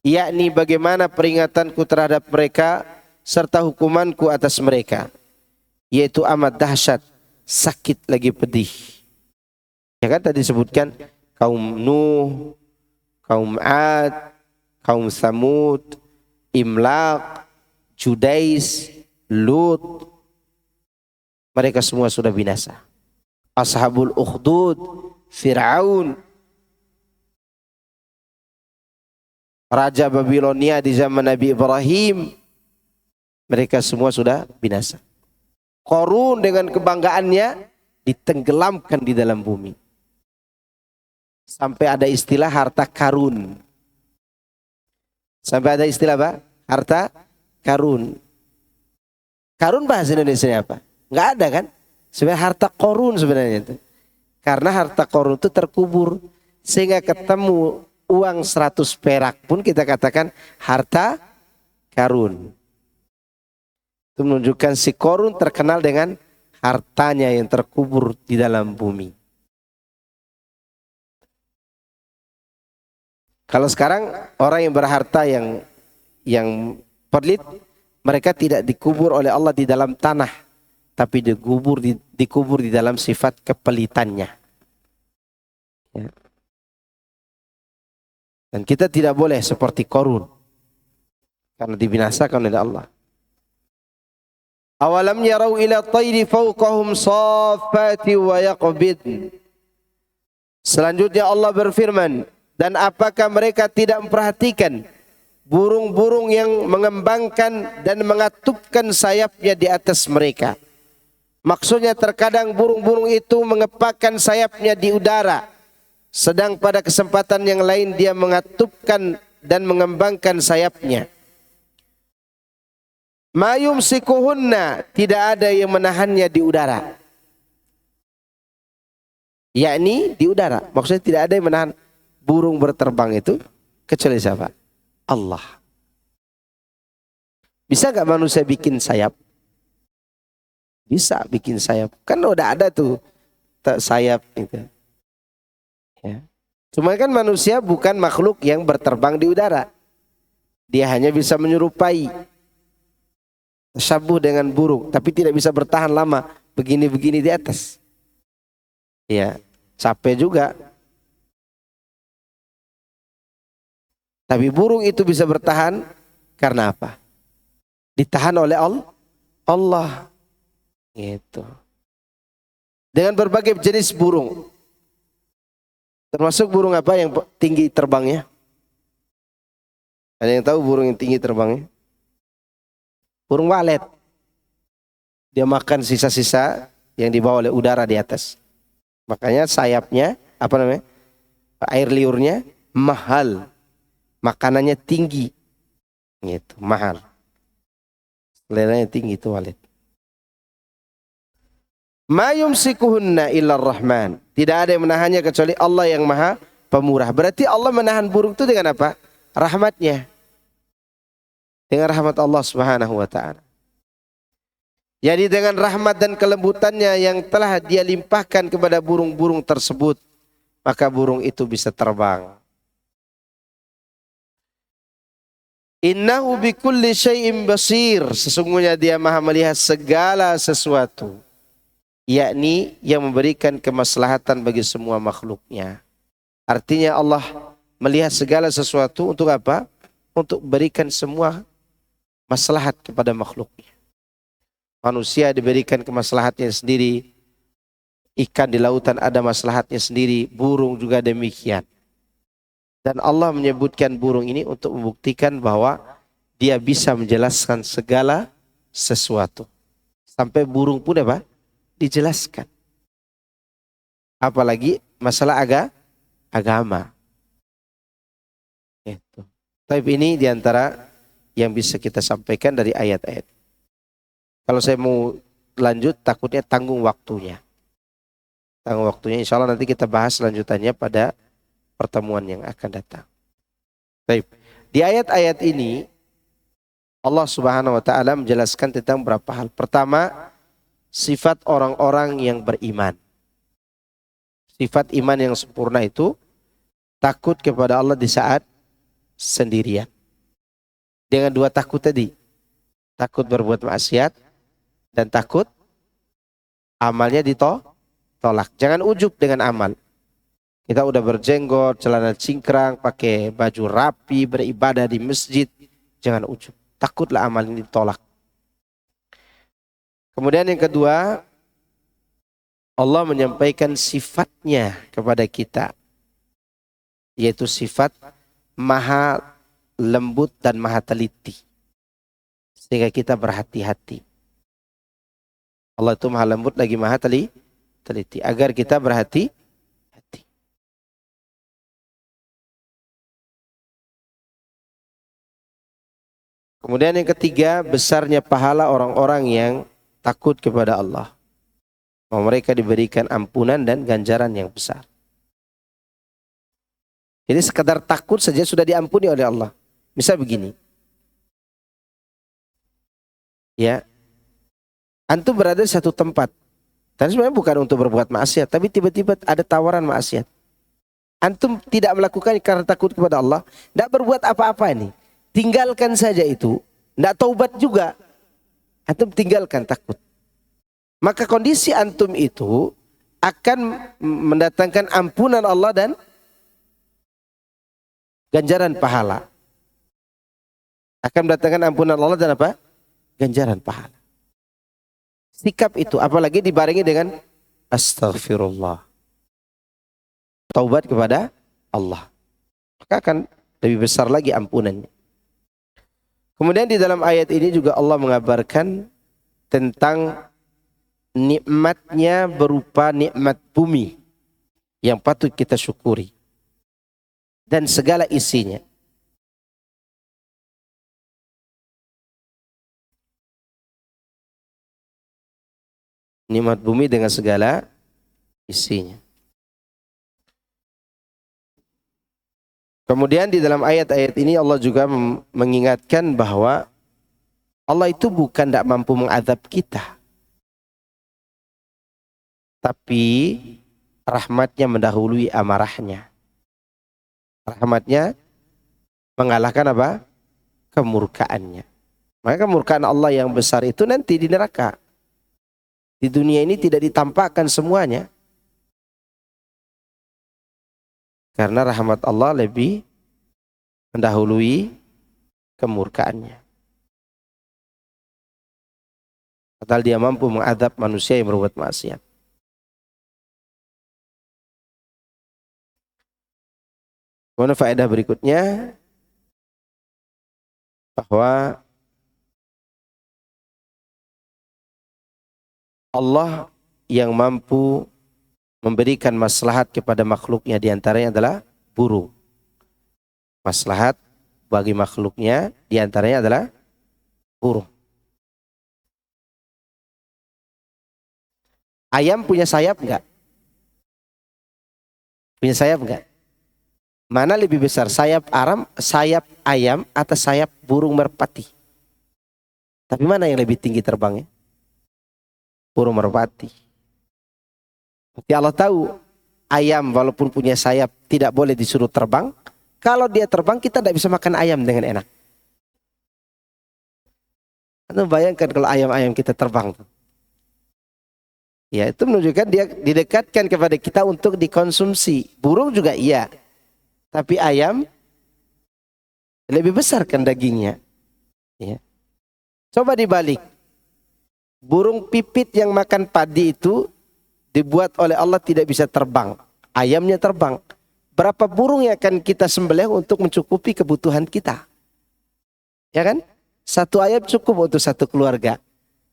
yakni bagaimana peringatanku terhadap mereka serta hukumanku atas mereka, yaitu amat dahsyat, sakit lagi pedih. Ya kan tadi disebutkan kaum Nuh, kaum Ad, kaum Samud, Imlaq, Judais, Lut, mereka semua sudah binasa. Ashabul Ukhdud, Fir'aun, Raja Babilonia di zaman Nabi Ibrahim, mereka semua sudah binasa. Qarun dengan kebanggaannya ditenggelamkan di dalam bumi. Sampai ada istilah harta karun. Sampai ada istilah apa? Harta karun. Karun bahasa Indonesia apa? Enggak ada kan? Sebenarnya harta korun sebenarnya itu. Karena harta korun itu terkubur. Sehingga ketemu uang 100 perak pun kita katakan harta karun. Itu menunjukkan si korun terkenal dengan hartanya yang terkubur di dalam bumi. Kalau sekarang orang yang berharta yang pelit, mereka tidak dikubur oleh Allah di dalam tanah, tapi dikubur di dalam sifat kepelitannya. Ya. Dan kita tidak boleh seperti Qarun, karena dibinasakan oleh Allah. Awalam yarau ila tayri fawqahum saffati wa yaqbid. Selanjutnya Allah berfirman, dan apakah mereka tidak memperhatikan burung-burung yang mengembangkan dan mengatupkan sayapnya di atas mereka. Maksudnya terkadang burung-burung itu mengepakkan sayapnya di udara, sedang pada kesempatan yang lain dia mengatupkan dan mengembangkan sayapnya. Ma yumsikuhunna, tidak ada yang menahannya di udara. Yakni di udara, maksudnya tidak ada yang menahan burung berterbang itu kecuali siapa? Allah. Bisa nggak manusia bikin sayap? Bisa bikin sayap. Kan udah ada tuh sayap itu. Ya. Cuma kan manusia bukan makhluk yang berterbang di udara. Dia hanya bisa menyerupai, tasyabuh dengan burung, tapi tidak bisa bertahan lama begini-begini di atas. Ya, capek juga. Tapi burung itu bisa bertahan karena apa? Ditahan oleh Allah. Gitu. dengan berbagai jenis burung. Termasuk burung apa yang tinggi terbangnya? Ada yang tahu burung yang tinggi terbangnya? Burung walet. Dia makan sisa-sisa yang dibawa oleh udara di atas. Makanya sayapnya, apa namanya? Air liurnya mahal. Makanannya tinggi. Gitu, mahal. Seleranya tinggi itu walet. Ma yumsikuhunna illar rahman. Tidak ada yang menahannya kecuali Allah yang maha pemurah. Berarti Allah menahan burung itu dengan apa? Rahmatnya. Dengan rahmat Allah subhanahu wa ta'ala. Jadi dengan rahmat dan kelembutannya yang telah dia limpahkan kepada burung-burung tersebut, maka burung itu bisa terbang. Innahu bikulli syai'in basir. Sesungguhnya dia maha melihat segala sesuatu. Yakni yang memberikan kemaslahatan bagi semua makhluknya. Artinya Allah melihat segala sesuatu untuk apa? Untuk berikan semua maslahat kepada makhluknya. Manusia diberikan kemaslahatnya sendiri. Ikan di lautan ada maslahatnya sendiri. Burung juga demikian. Dan Allah menyebutkan burung ini untuk membuktikan bahwa dia bisa menjelaskan segala sesuatu. Sampai burung pun apa? Dijelaskan. Apalagi masalah agama. Itu. Tapi ini diantara yang bisa kita sampaikan dari ayat-ayat. Kalau saya mau lanjut, takutnya tanggung waktunya. Tanggung waktunya, insya Allah nanti kita bahas lanjutannya pada pertemuan yang akan datang. Baik. Di ayat-ayat ini, Allah subhanahu wa ta'ala menjelaskan tentang beberapa hal. Pertama, sifat orang-orang yang beriman. Sifat iman yang sempurna itu, takut kepada Allah di saat sendirian. Dengan dua takut tadi. Takut berbuat maksiat, dan takut amalnya ditolak. Jangan ujub dengan amal. Kita udah berjenggot, celana cingkrang, pakai baju rapi, beribadah di masjid. Jangan ujub. Takutlah amal ini ditolak. Kemudian yang kedua, Allah menyampaikan sifatnya kepada kita. Yaitu sifat maha lembut dan maha teliti. Sehingga kita berhati-hati. Allah itu maha lembut lagi maha teliti. Agar kita berhati-hati. Kemudian yang ketiga, besarnya pahala orang-orang yang takut kepada Allah. Bahwa mereka diberikan ampunan dan ganjaran yang besar. Jadi sekadar takut saja sudah diampuni oleh Allah. Misal begini. Ya. Antum berada di satu tempat. Dan sebenarnya bukan untuk berbuat maksiat. Tapi tiba-tiba ada tawaran maksiat. Antum tidak melakukan karena takut kepada Allah. Tidak berbuat apa-apa ini. Tinggalkan saja itu. Tidak taubat juga. Antum tinggalkan takut. Maka kondisi antum itu akan mendatangkan ampunan Allah dan ganjaran pahala. Akan mendatangkan ampunan Allah dan apa? Ganjaran pahala. Sikap itu apalagi dibarengi dengan astaghfirullah. Taubat kepada Allah. Maka akan lebih besar lagi ampunannya. Kemudian di dalam ayat ini juga Allah mengabarkan tentang nikmatnya berupa nikmat bumi yang patut kita syukuri. Dan segala isinya. Nikmat bumi dengan segala isinya. Kemudian di dalam ayat-ayat ini Allah juga mengingatkan bahwa Allah itu bukan tidak mampu mengadab kita. Tapi rahmatnya mendahului amarahnya. Rahmatnya mengalahkan apa? Kemurkaannya. Maka kemurkaan Allah yang besar itu nanti di neraka. Di dunia ini tidak ditampakkan semuanya. Karena rahmat Allah lebih mendahului kemurkaannya. Padahal dia mampu mengadab manusia yang berbuat maksiat. Kemudian faedah berikutnya bahwa Allah yang mampu memberikan maslahat kepada makhluknya, diantaranya adalah burung. Maslahat bagi makhluknya diantaranya adalah burung. Ayam punya sayap enggak? Punya sayap enggak? Mana lebih besar, sayap ayam atau sayap burung merpati? Tapi mana yang lebih tinggi terbangnya? Burung merpati. Tapi Allah tahu ayam walaupun punya sayap tidak boleh disuruh terbang. Kalau dia terbang kita tidak bisa makan ayam dengan enak. Anda bayangkan kalau ayam-ayam kita terbang. Ya, itu menunjukkan dia didekatkan kepada kita untuk dikonsumsi. Burung juga iya. Tapi ayam lebih besar kan dagingnya. Ya. Coba dibalik. Burung pipit yang makan padi itu dibuat oleh Allah tidak bisa terbang. Ayamnya terbang. Berapa burung yang akan kita sembelih untuk mencukupi kebutuhan kita? Ya kan? Satu ayam cukup untuk satu keluarga.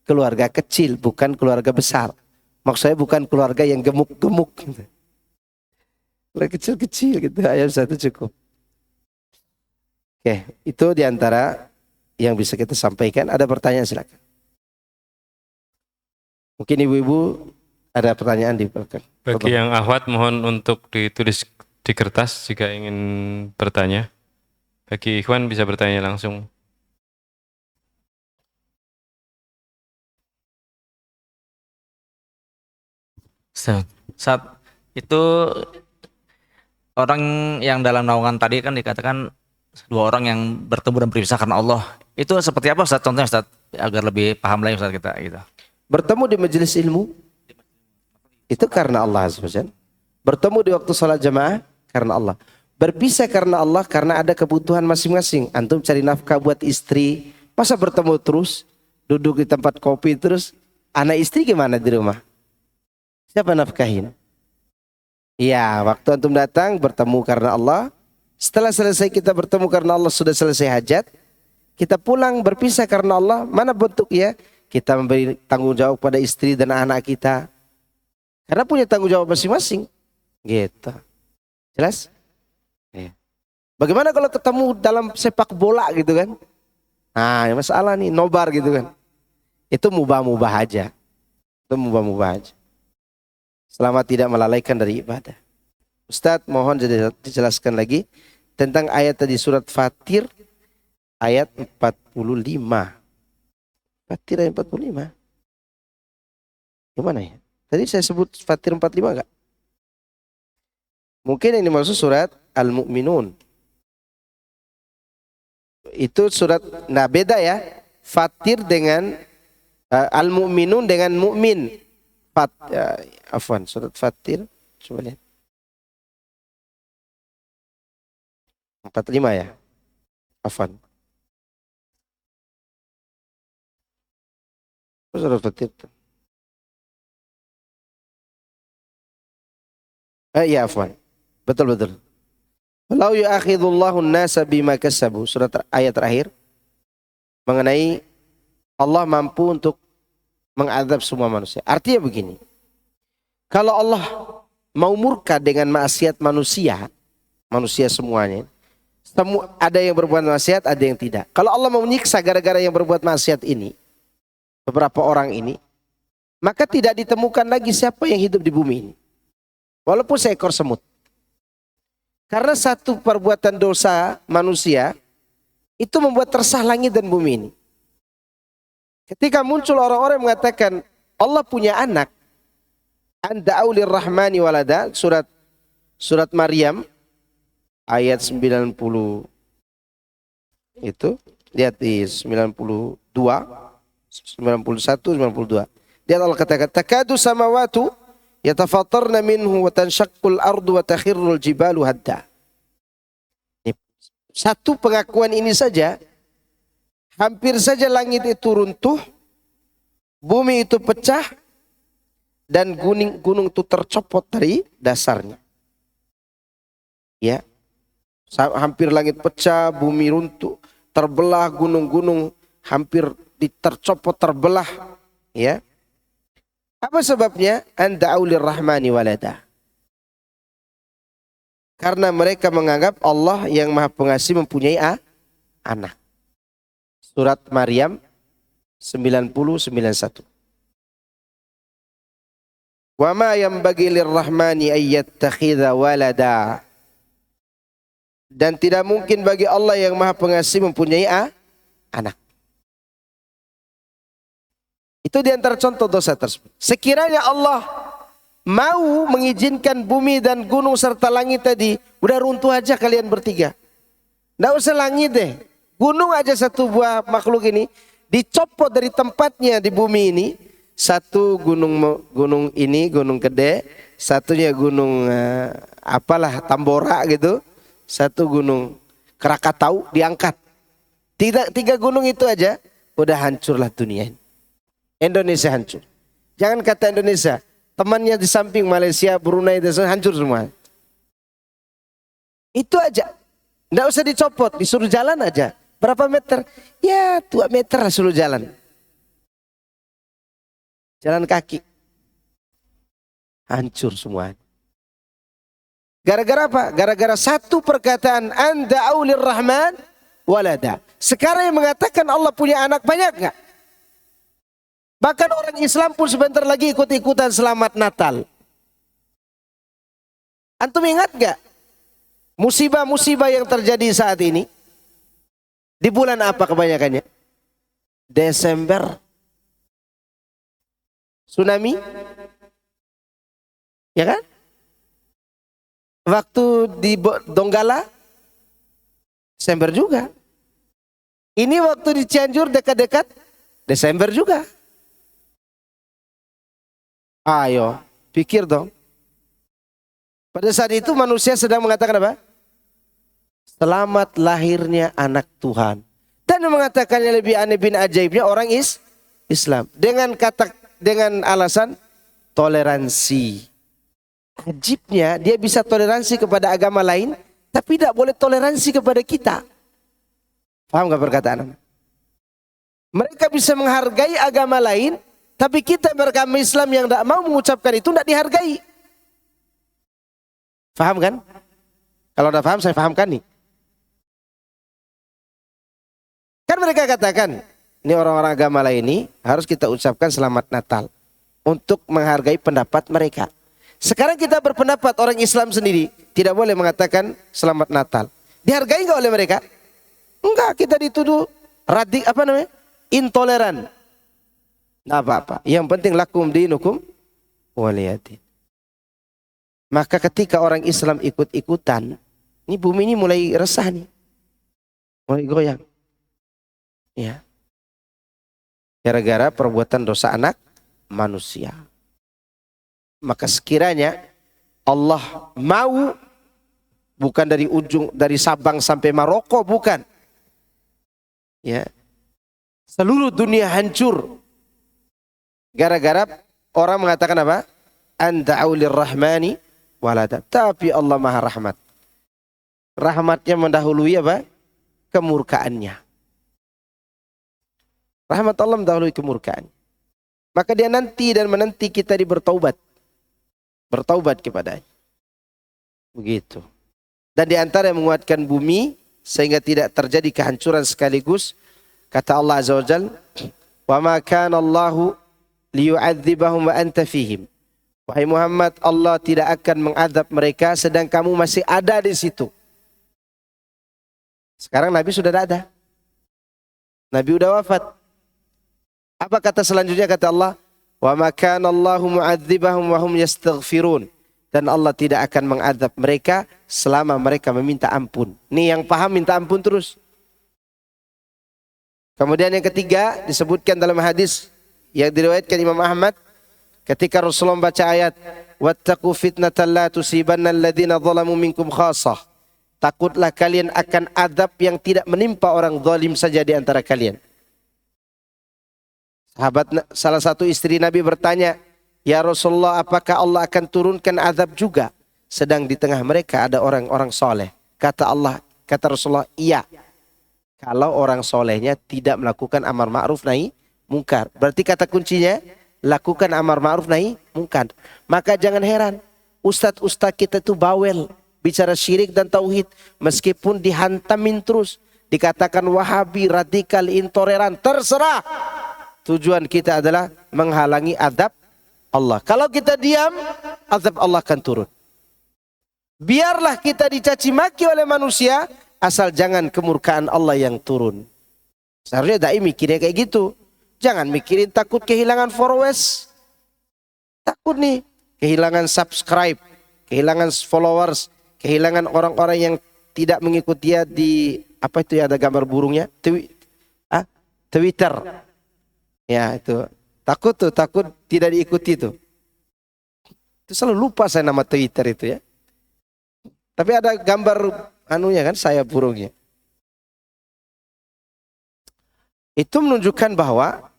Keluarga kecil, bukan keluarga besar. Maksudnya bukan keluarga yang gemuk-gemuk. Keluarga kecil-kecil gitu, ayam satu cukup. Oke, itu diantara yang bisa kita sampaikan. Ada pertanyaan silakan. Mungkin ibu-ibu ada pertanyaan di belakang.
Bagi yang akhwat mohon untuk ditulis di kertas jika ingin bertanya. Bagi ikhwan bisa bertanya langsung.
Saat itu orang yang dalam naungan tadi kan dikatakan dua orang yang bertemu dan berpisah karena Allah. Itu seperti apa Ustaz? Contohnya Ustaz agar lebih paham lagi Ustaz kita gitu.
Bertemu di majelis ilmu itu karena Allah Azza wa Jalla. Bertemu di waktu salat jamaah karena Allah. Berpisah karena Allah karena ada kebutuhan masing-masing. Antum cari nafkah buat istri, masa bertemu terus, duduk di tempat kopi terus, anak istri gimana di rumah? Siapa nafkahin? Iya, waktu antum datang bertemu karena Allah. Setelah selesai kita bertemu karena Allah, sudah selesai hajat, kita pulang berpisah karena Allah. Mana bentuknya? Kita memberi tanggung jawab pada istri dan anak kita. Karena punya tanggung jawab masing-masing. Gitu. Jelas? Ya. Bagaimana kalau ketemu dalam sepak bola gitu kan? Nah, masalah nih, nobar gitu kan. Itu mubah-mubah aja. Itu mubah-mubah aja. Selama tidak melalaikan dari ibadah. Ustadz mohon dijelaskan lagi tentang ayat tadi surat Fatir ayat 45. Fatir ayat 45. Gimana ya? Tadi saya sebut Fatir 45 enggak? Mungkin ini maksud surat Al-Mu'minun. Itu surat, nah beda ya. Fatir dengan Al-Mu'minun dengan Mu'min. Afwan, surat Fatir. Coba lihat. 45 ya. Afwan. Surat Fatir. Iya, afwan. Betul. Walau yu'akhidullahu an-nasa bima kasabu. Surat ayat terakhir mengenai Allah mampu untuk mengadab semua manusia. Artinya begini. Kalau Allah mau murka dengan maksiat manusia semuanya. Ada yang berbuat maksiat, ada yang tidak. Kalau Allah mau menyiksa gara-gara yang berbuat maksiat ini, beberapa orang ini, maka tidak ditemukan lagi siapa yang hidup di bumi ini. Walaupun seekor semut. Karena satu perbuatan dosa manusia, itu membuat resah langit dan bumi ini. Ketika muncul orang-orang yang mengatakan Allah punya anak, anda'u lirrahmani walada, surat Maryam ayat 90 itu, lihat di 92, 91, 92. Dia Allah katakan takadu samawatu yatafattarna minhu wa tanshaqqul ardu wa takhirrul jibalu hadda. Satu pengakuan ini saja hampir saja langit itu runtuh, bumi itu pecah, dan gunung itu tercopot dari dasarnya. Ya. Hampir langit pecah, bumi runtuh, terbelah, gunung-gunung hampir tercopot, terbelah. Ya. Apa sebabnya? Anda'u lirrahmani walada. Karena mereka menganggap Allah yang Maha Pengasih mempunyai anak. Surat Maryam 90:91. Wa ma yanbaghi lirrahmani ayyattakhidha walada. Dan tidak mungkin bagi Allah yang Maha Pengasih mempunyai anak. Itu di antara contoh dosa tersebut. Sekiranya Allah mau mengizinkan bumi dan gunung serta langit tadi, udah runtuh aja kalian bertiga. Nggak usah langit deh. Gunung aja satu buah makhluk ini dicopot dari tempatnya di bumi ini. Satu gunung ini gunung gede, satunya gunung apalah Tambora gitu, satu gunung Krakatau diangkat. Tiga gunung itu aja udah hancurlah dunia ini. Indonesia hancur. Jangan kata Indonesia, temannya di samping Malaysia, Brunei dan hancur semua. Itu aja. Nggak usah dicopot, disuruh jalan aja. Berapa meter? Ya 2 meter lah suruh jalan. Jalan kaki. Hancur semua. Gara-gara apa? Gara-gara satu perkataan anda'u lirrahman walada. Sekarang yang mengatakan Allah punya anak banyak nggak? Bahkan orang Islam pun sebentar lagi ikut-ikutan selamat Natal. Antum ingat nggak? Musibah-musibah yang terjadi saat ini. Di bulan apa kebanyakannya? Desember. Tsunami. Ya kan? Waktu di Donggala. Desember juga. Ini waktu di Cianjur dekat-dekat. Desember juga. Ayo, pikir dong. Pada saat itu manusia sedang mengatakan apa? Selamat lahirnya anak Tuhan. Dan mengatakannya lebih aneh bin ajaibnya orang Islam. Dengan alasan toleransi. Ajibnya dia bisa toleransi kepada agama lain, tapi tidak boleh toleransi kepada kita. Paham gak perkataan? Mereka bisa menghargai agama lain, tapi kita beragama Islam yang tidak mau mengucapkan itu tidak dihargai. Paham kan? Kalau tidak paham, saya pahamkan nih. Kan mereka katakan, ini orang-orang agama lain ini harus kita ucapkan selamat Natal untuk menghargai pendapat mereka. Sekarang kita berpendapat orang Islam sendiri tidak boleh mengatakan selamat Natal. Dihargai nggak oleh mereka? Enggak, kita dituduh intoleran. Nah apa-apa. Yang penting lakum dinukum waliyadin. Maka ketika orang Islam ikut-ikutan, ini bumi ini mulai resah nih. Mulai goyang. Ya. Gara-gara perbuatan dosa anak manusia. Maka sekiranya Allah mau, bukan dari Sabang sampai Maroko, bukan. Ya. Seluruh dunia hancur. Gara-gara orang mengatakan apa? Anda'u lirrahmani walada. Tapi Allah Maha Rahmat. Rahmatnya mendahului apa? Kemurkaannya. Rahmat Allah mendahului kemurkaan. Maka dia nanti dan menanti kita bertaubat. Bertaubat kepadanya. Begitu. Dan di antara yang menguatkan bumi sehingga tidak terjadi kehancuran sekaligus, kata Allah Azza wa Jalla, "Wa ma kana Allahu liyu'adzibahum wa anta fihim." Wahai Muhammad, Allah tidak akan mengadab mereka sedang kamu masih ada di situ. Sekarang Nabi sudah tidak ada. Nabi sudah wafat. Apa kata selanjutnya? Kata Allah, "Wa ma kana Allahu mu'adzibahum wa hum yastaghfirun." Dan Allah tidak akan mengadab mereka selama mereka meminta ampun. Nih yang paham minta ampun terus. Kemudian yang ketiga disebutkan dalam hadis yang diriwayatkan Imam Ahmad ketika Rasulullah membaca ayat wattaqu fitnatan la tusibanna alladziina zalamu minkum khassah. Takutlah kalian akan adab yang tidak menimpa orang zalim saja di antara kalian. Salah satu istri Nabi bertanya, "Ya Rasulullah, apakah Allah akan turunkan azab juga sedang di tengah mereka ada orang-orang soleh?" Kata Allah, kata Rasulullah, iya. Kalau orang solehnya tidak melakukan amar ma'ruf nahi mungkar. Berarti kata kuncinya, lakukan amar ma'ruf nahi mungkar. Maka jangan heran, ustadz-ustadz kita tuh bawel bicara syirik dan tauhid, meskipun dihantamin terus, dikatakan wahabi, radikal, intoleran, terserah. Tujuan kita adalah menghalangi azab Allah. Kalau kita diam, azab Allah akan turun. Biarlah kita dicaci maki oleh manusia, asal jangan kemurkaan Allah yang turun. Seharusnya dai mikirnya kayak gitu. Jangan mikirin takut kehilangan followers. Takut nih kehilangan subscribe, kehilangan followers, kehilangan orang-orang yang tidak mengikuti dia di apa itu ya, ada gambar burungnya, Twitter. Ya itu. Takut tidak diikuti tuh. Itu selalu lupa saya nama Twitter itu ya. Tapi ada gambar anunya kan, saya burungnya. Itu menunjukkan bahwa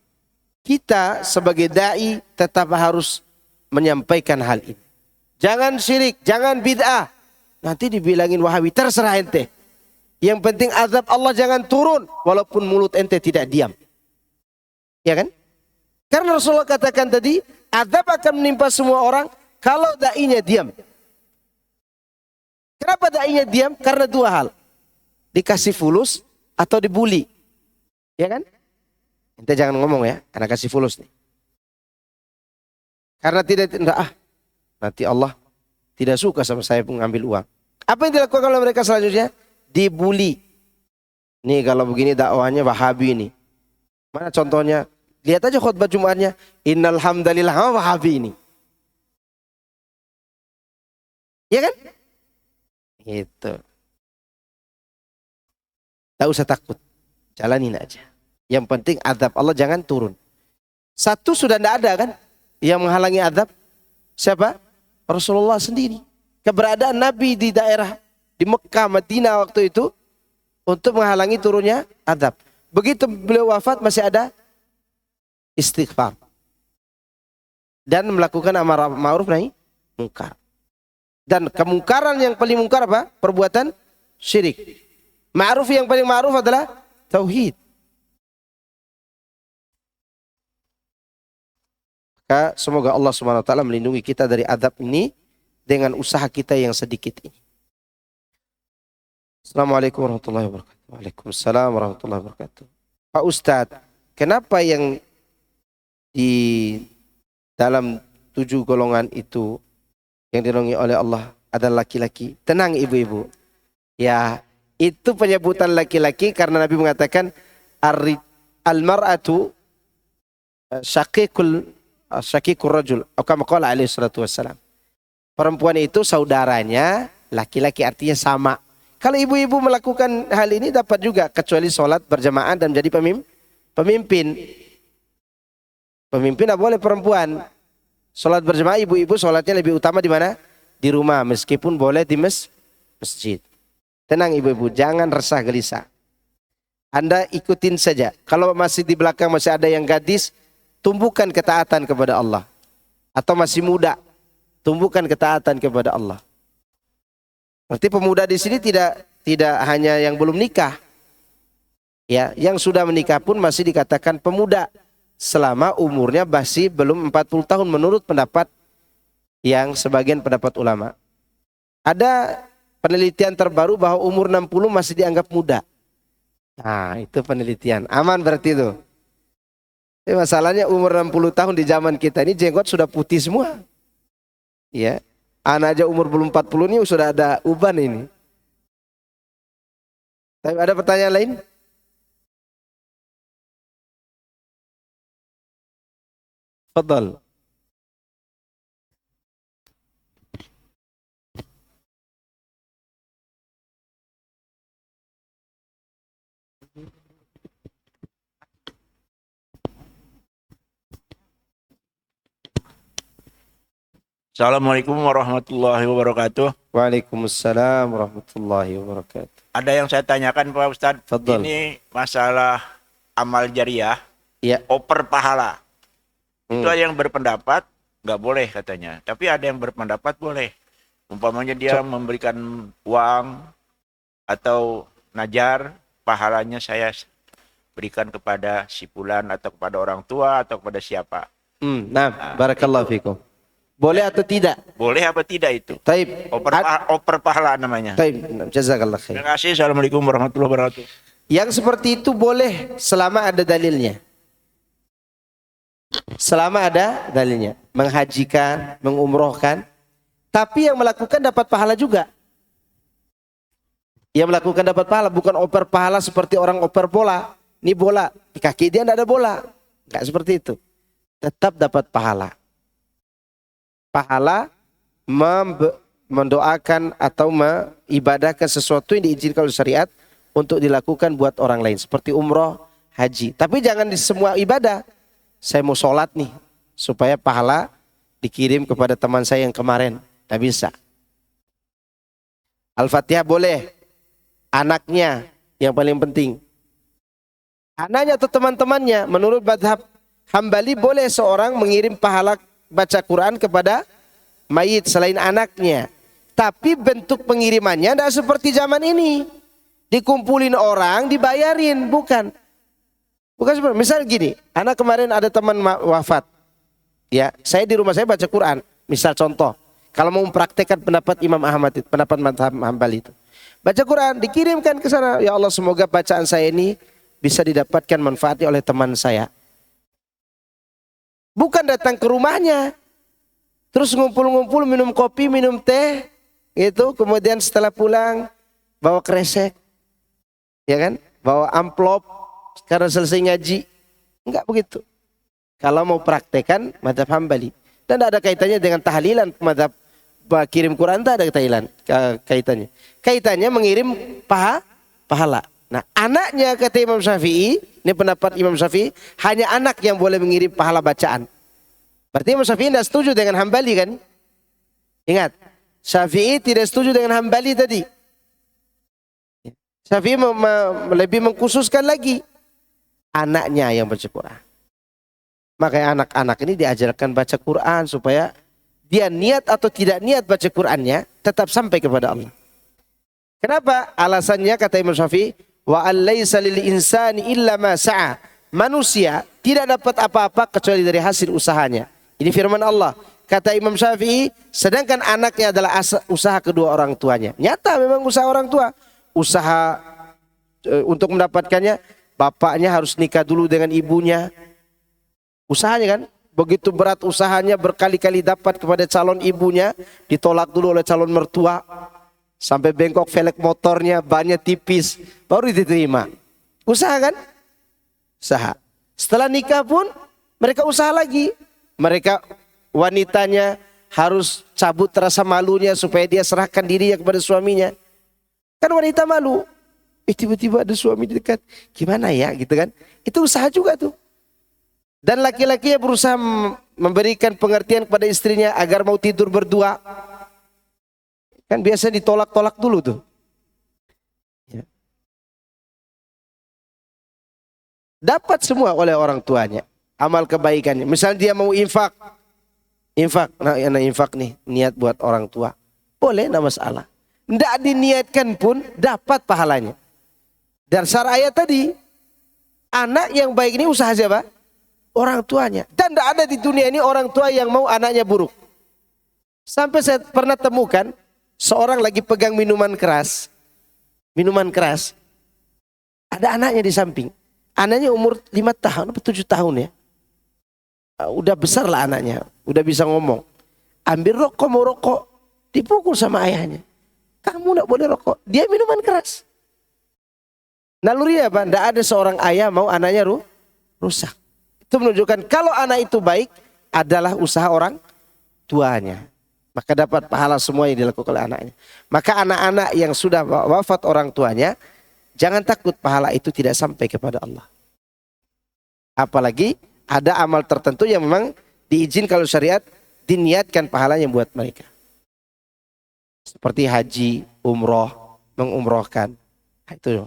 kita sebagai dai tetap harus menyampaikan hal ini. Jangan syirik, jangan bid'ah. Nanti dibilangin wahabi, terserah ente. Yang penting azab Allah jangan turun walaupun mulut ente tidak diam. Ya kan? Karena Rasulullah katakan tadi, azab akan menimpa semua orang kalau dai-nya diam. Kenapa dai-nya diam? Karena dua hal. Dikasih fulus atau dibully. Ya kan? Ente jangan ngomong ya, karena kasih fulus nih. Karena nanti Allah tidak suka sama saya mengambil uang. Apa yang dilakukan oleh mereka selanjutnya? Dibully. Nih kalau begini dakwahnya wahabi nih. Mana contohnya? Lihat aja khutbah Jumatnya. Innal hamdalillah wahabi ini. Ya kan? Gitu. Tak usah takut. Jalanin aja. Yang penting azab Allah jangan turun. Satu sudah tidak ada kan? Yang menghalangi azab. Siapa? Rasulullah sendiri. Keberadaan Nabi di daerah di Mekah, Madinah waktu itu untuk menghalangi turunnya azab. Begitu beliau wafat masih ada istighfar. Dan melakukan amar ma'ruf nahi mungkar. Dan kemungkaran yang paling mungkar apa? Perbuatan syirik. Ma'ruf yang paling ma'ruf adalah tauhid. Maka semoga Allah Subhanahu wa taala melindungi kita dari azab ini dengan usaha kita yang sedikit ini. Assalamualaikum warahmatullahi wabarakatuh. Waalaikumsalam warahmatullahi wabarakatuh. Pak Ustadz, kenapa yang di dalam 7 golongan itu yang dirungi oleh Allah adalah laki-laki? Tenang ibu-ibu. Ya, itu penyebutan laki-laki karena Nabi mengatakan al-mar'atu syaqiqur rajul. Atau kama qala alaihi salatu wassalam. Perempuan itu saudaranya laki-laki, artinya sama. Kalau ibu-ibu melakukan hal ini dapat juga, kecuali sholat berjamaah dan menjadi pemimpin. Pemimpin tidak boleh perempuan. Sholat berjamaah ibu-ibu sholatnya lebih utama di mana? Di rumah, meskipun boleh di masjid. Tenang ibu-ibu, jangan resah gelisah. Anda ikutin saja. Kalau masih di belakang masih ada yang gadis, tumbuhkan ketaatan kepada Allah. Atau masih muda, tumbuhkan ketaatan kepada Allah. Berarti pemuda di sini tidak hanya yang belum nikah. Ya, yang sudah menikah pun masih dikatakan pemuda selama umurnya masih belum 40 tahun menurut pendapat yang sebagian pendapat ulama. Ada penelitian terbaru bahwa umur 60 masih dianggap muda. Nah, itu penelitian. Aman berarti itu. Tapi masalahnya umur 60 tahun di zaman kita ini jenggot sudah putih semua. Ya. Anak aja umur belum 40 ini sudah ada uban ini. Tapi ada pertanyaan lain? Fadal.
Assalamualaikum warahmatullahi wabarakatuh.
Waalaikumsalam warahmatullahi wabarakatuh.
Ada yang saya tanyakan Pak Ustadz.
Fadal.
Ini masalah amal jariah,
Ya.
oper pahala. Itu ada yang berpendapat nggak boleh katanya. Tapi ada yang berpendapat boleh. Umpamanya dia memberikan uang atau najar, pahalanya saya berikan kepada si fulan atau kepada orang tua atau kepada siapa.
Nah, barakallahu fikum. Boleh atau tidak?
Boleh apa tidak itu?
Taib.
Oper pahala namanya.
Taib. Jazakallah khair.
Terima kasih. Assalamualaikum warahmatullahi wabarakatuh.
Yang seperti itu boleh selama ada dalilnya. Selama ada dalilnya. Menghajikan, mengumrohkan. Tapi yang melakukan dapat pahala juga. Yang melakukan dapat pahala. Bukan oper pahala seperti orang oper bola. Ini bola. Di kaki dia tidak ada bola. Enggak seperti itu. Tetap dapat pahala. Pahala mendoakan atau mengibadahkan sesuatu yang diizinkan oleh syariat untuk dilakukan buat orang lain. Seperti umroh, haji. Tapi jangan di semua ibadah. Saya mau sholat nih. Supaya pahala dikirim kepada teman saya yang kemarin. Tidak bisa. Al-Fatihah boleh. Anaknya yang paling penting. Anaknya atau teman-temannya. Menurut madhab Hambali boleh seorang mengirim pahala baca Quran kepada mayit selain anaknya. Tapi bentuk pengirimannya tidak seperti zaman ini. Dikumpulin orang, dibayarin. Bukan. Bukan seperti, misal gini, anak kemarin ada teman wafat. Ya, saya di rumah saya baca Quran. Misal contoh, kalau mau mempraktekkan pendapat Imam Ahmad, pendapat madhab Hambali itu. Baca Quran, dikirimkan ke sana. Ya Allah, semoga bacaan saya ini bisa didapatkan manfaatnya oleh teman saya. Bukan datang ke rumahnya, terus ngumpul-ngumpul minum kopi, minum teh, gitu. Kemudian setelah pulang bawa kresek, ya kan? Bawa amplop karena selesai ngaji. Enggak begitu. Kalau mau praktekan madhab Hambali, dan tidak ada kaitannya dengan tahlilan madhab kirim Quran, tidak ada kaitannya. Kaitannya mengirim pahala. Nah, anaknya kata Imam Syafi'i, ini pendapat Imam Syafi'i, hanya anak yang boleh mengirim pahala bacaan. Berarti Imam Syafi'i tidak setuju dengan Hambali kan? Ingat, Syafi'i tidak setuju dengan Hambali tadi. Syafi'i lebih mengkhususkan lagi anaknya yang baca Quran. Makanya anak-anak ini diajarkan baca Quran supaya dia niat atau tidak niat baca Qurannya tetap sampai kepada Allah. Kenapa? Alasannya kata Imam Syafi'i, wa allaisa lil insani illa ma sa'a. Manusia tidak dapat apa-apa kecuali dari hasil usahanya. Ini firman Allah. Kata Imam Syafi'i, sedangkan anaknya adalah usaha kedua orang tuanya. Nyata memang usaha orang tua. Usaha untuk mendapatkannya, bapaknya harus nikah dulu dengan ibunya. Usahanya kan, begitu berat usahanya, berkali-kali dapat kepada calon ibunya, ditolak dulu oleh calon mertua. Sampai bengkok velg motornya, bannya tipis, baru diterima. Usaha kan? Usaha. Setelah nikah pun mereka usaha lagi. Mereka wanitanya harus cabut rasa malunya supaya dia serahkan dirinya kepada suaminya. Kan wanita malu. Tiba-tiba ada suami di dekat. Gimana ya gitu kan? Itu usaha juga tuh. Dan laki-laki yang berusaha memberikan pengertian kepada istrinya agar mau tidur berdua. Kan biasa ditolak-tolak dulu tuh. Ya. Dapat semua oleh orang tuanya. Amal kebaikannya. Misal dia mau infak. Nah infak nih. Niat buat orang tua. Boleh, tidak masalah. Tidak diniatkan pun dapat pahalanya. Dasar ayat tadi. Anak yang baik ini usaha siapa? Orang tuanya. Dan tidak ada di dunia ini orang tua yang mau anaknya buruk. Sampai saya pernah temukan. Seorang lagi pegang minuman keras. Ada anaknya di samping. Anaknya umur 5 tahun atau 7 tahun ya. Udah besar lah anaknya. Udah bisa ngomong. Ambil rokok, mau rokok. Dipukul sama ayahnya. Kamu gak boleh rokok. Dia minuman keras. Nalurinya apa? Tidak ada seorang ayah mau anaknya rusak. Itu menunjukkan kalau anak itu baik adalah usaha orang tuanya. Maka dapat pahala semua yang dilakukan oleh anaknya. Maka anak-anak yang sudah wafat orang tuanya, jangan takut pahala itu tidak sampai kepada Allah. Apalagi ada amal tertentu yang memang diizin kalau syariat diniatkan pahalanya buat mereka. Seperti haji, umroh, mengumrohkan. Itu.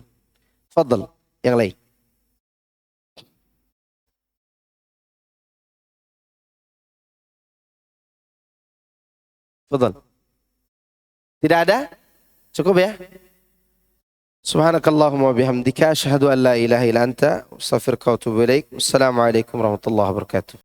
Fadl, yang lain. Betul. Tidak ada? Cukup ya? Subhanakallahumma wa bihamdika asyhadu an la ilaha illa anta astaghfiruka wa atubu ilaik. Wassalamualaikum warahmatullahi wabarakatuh.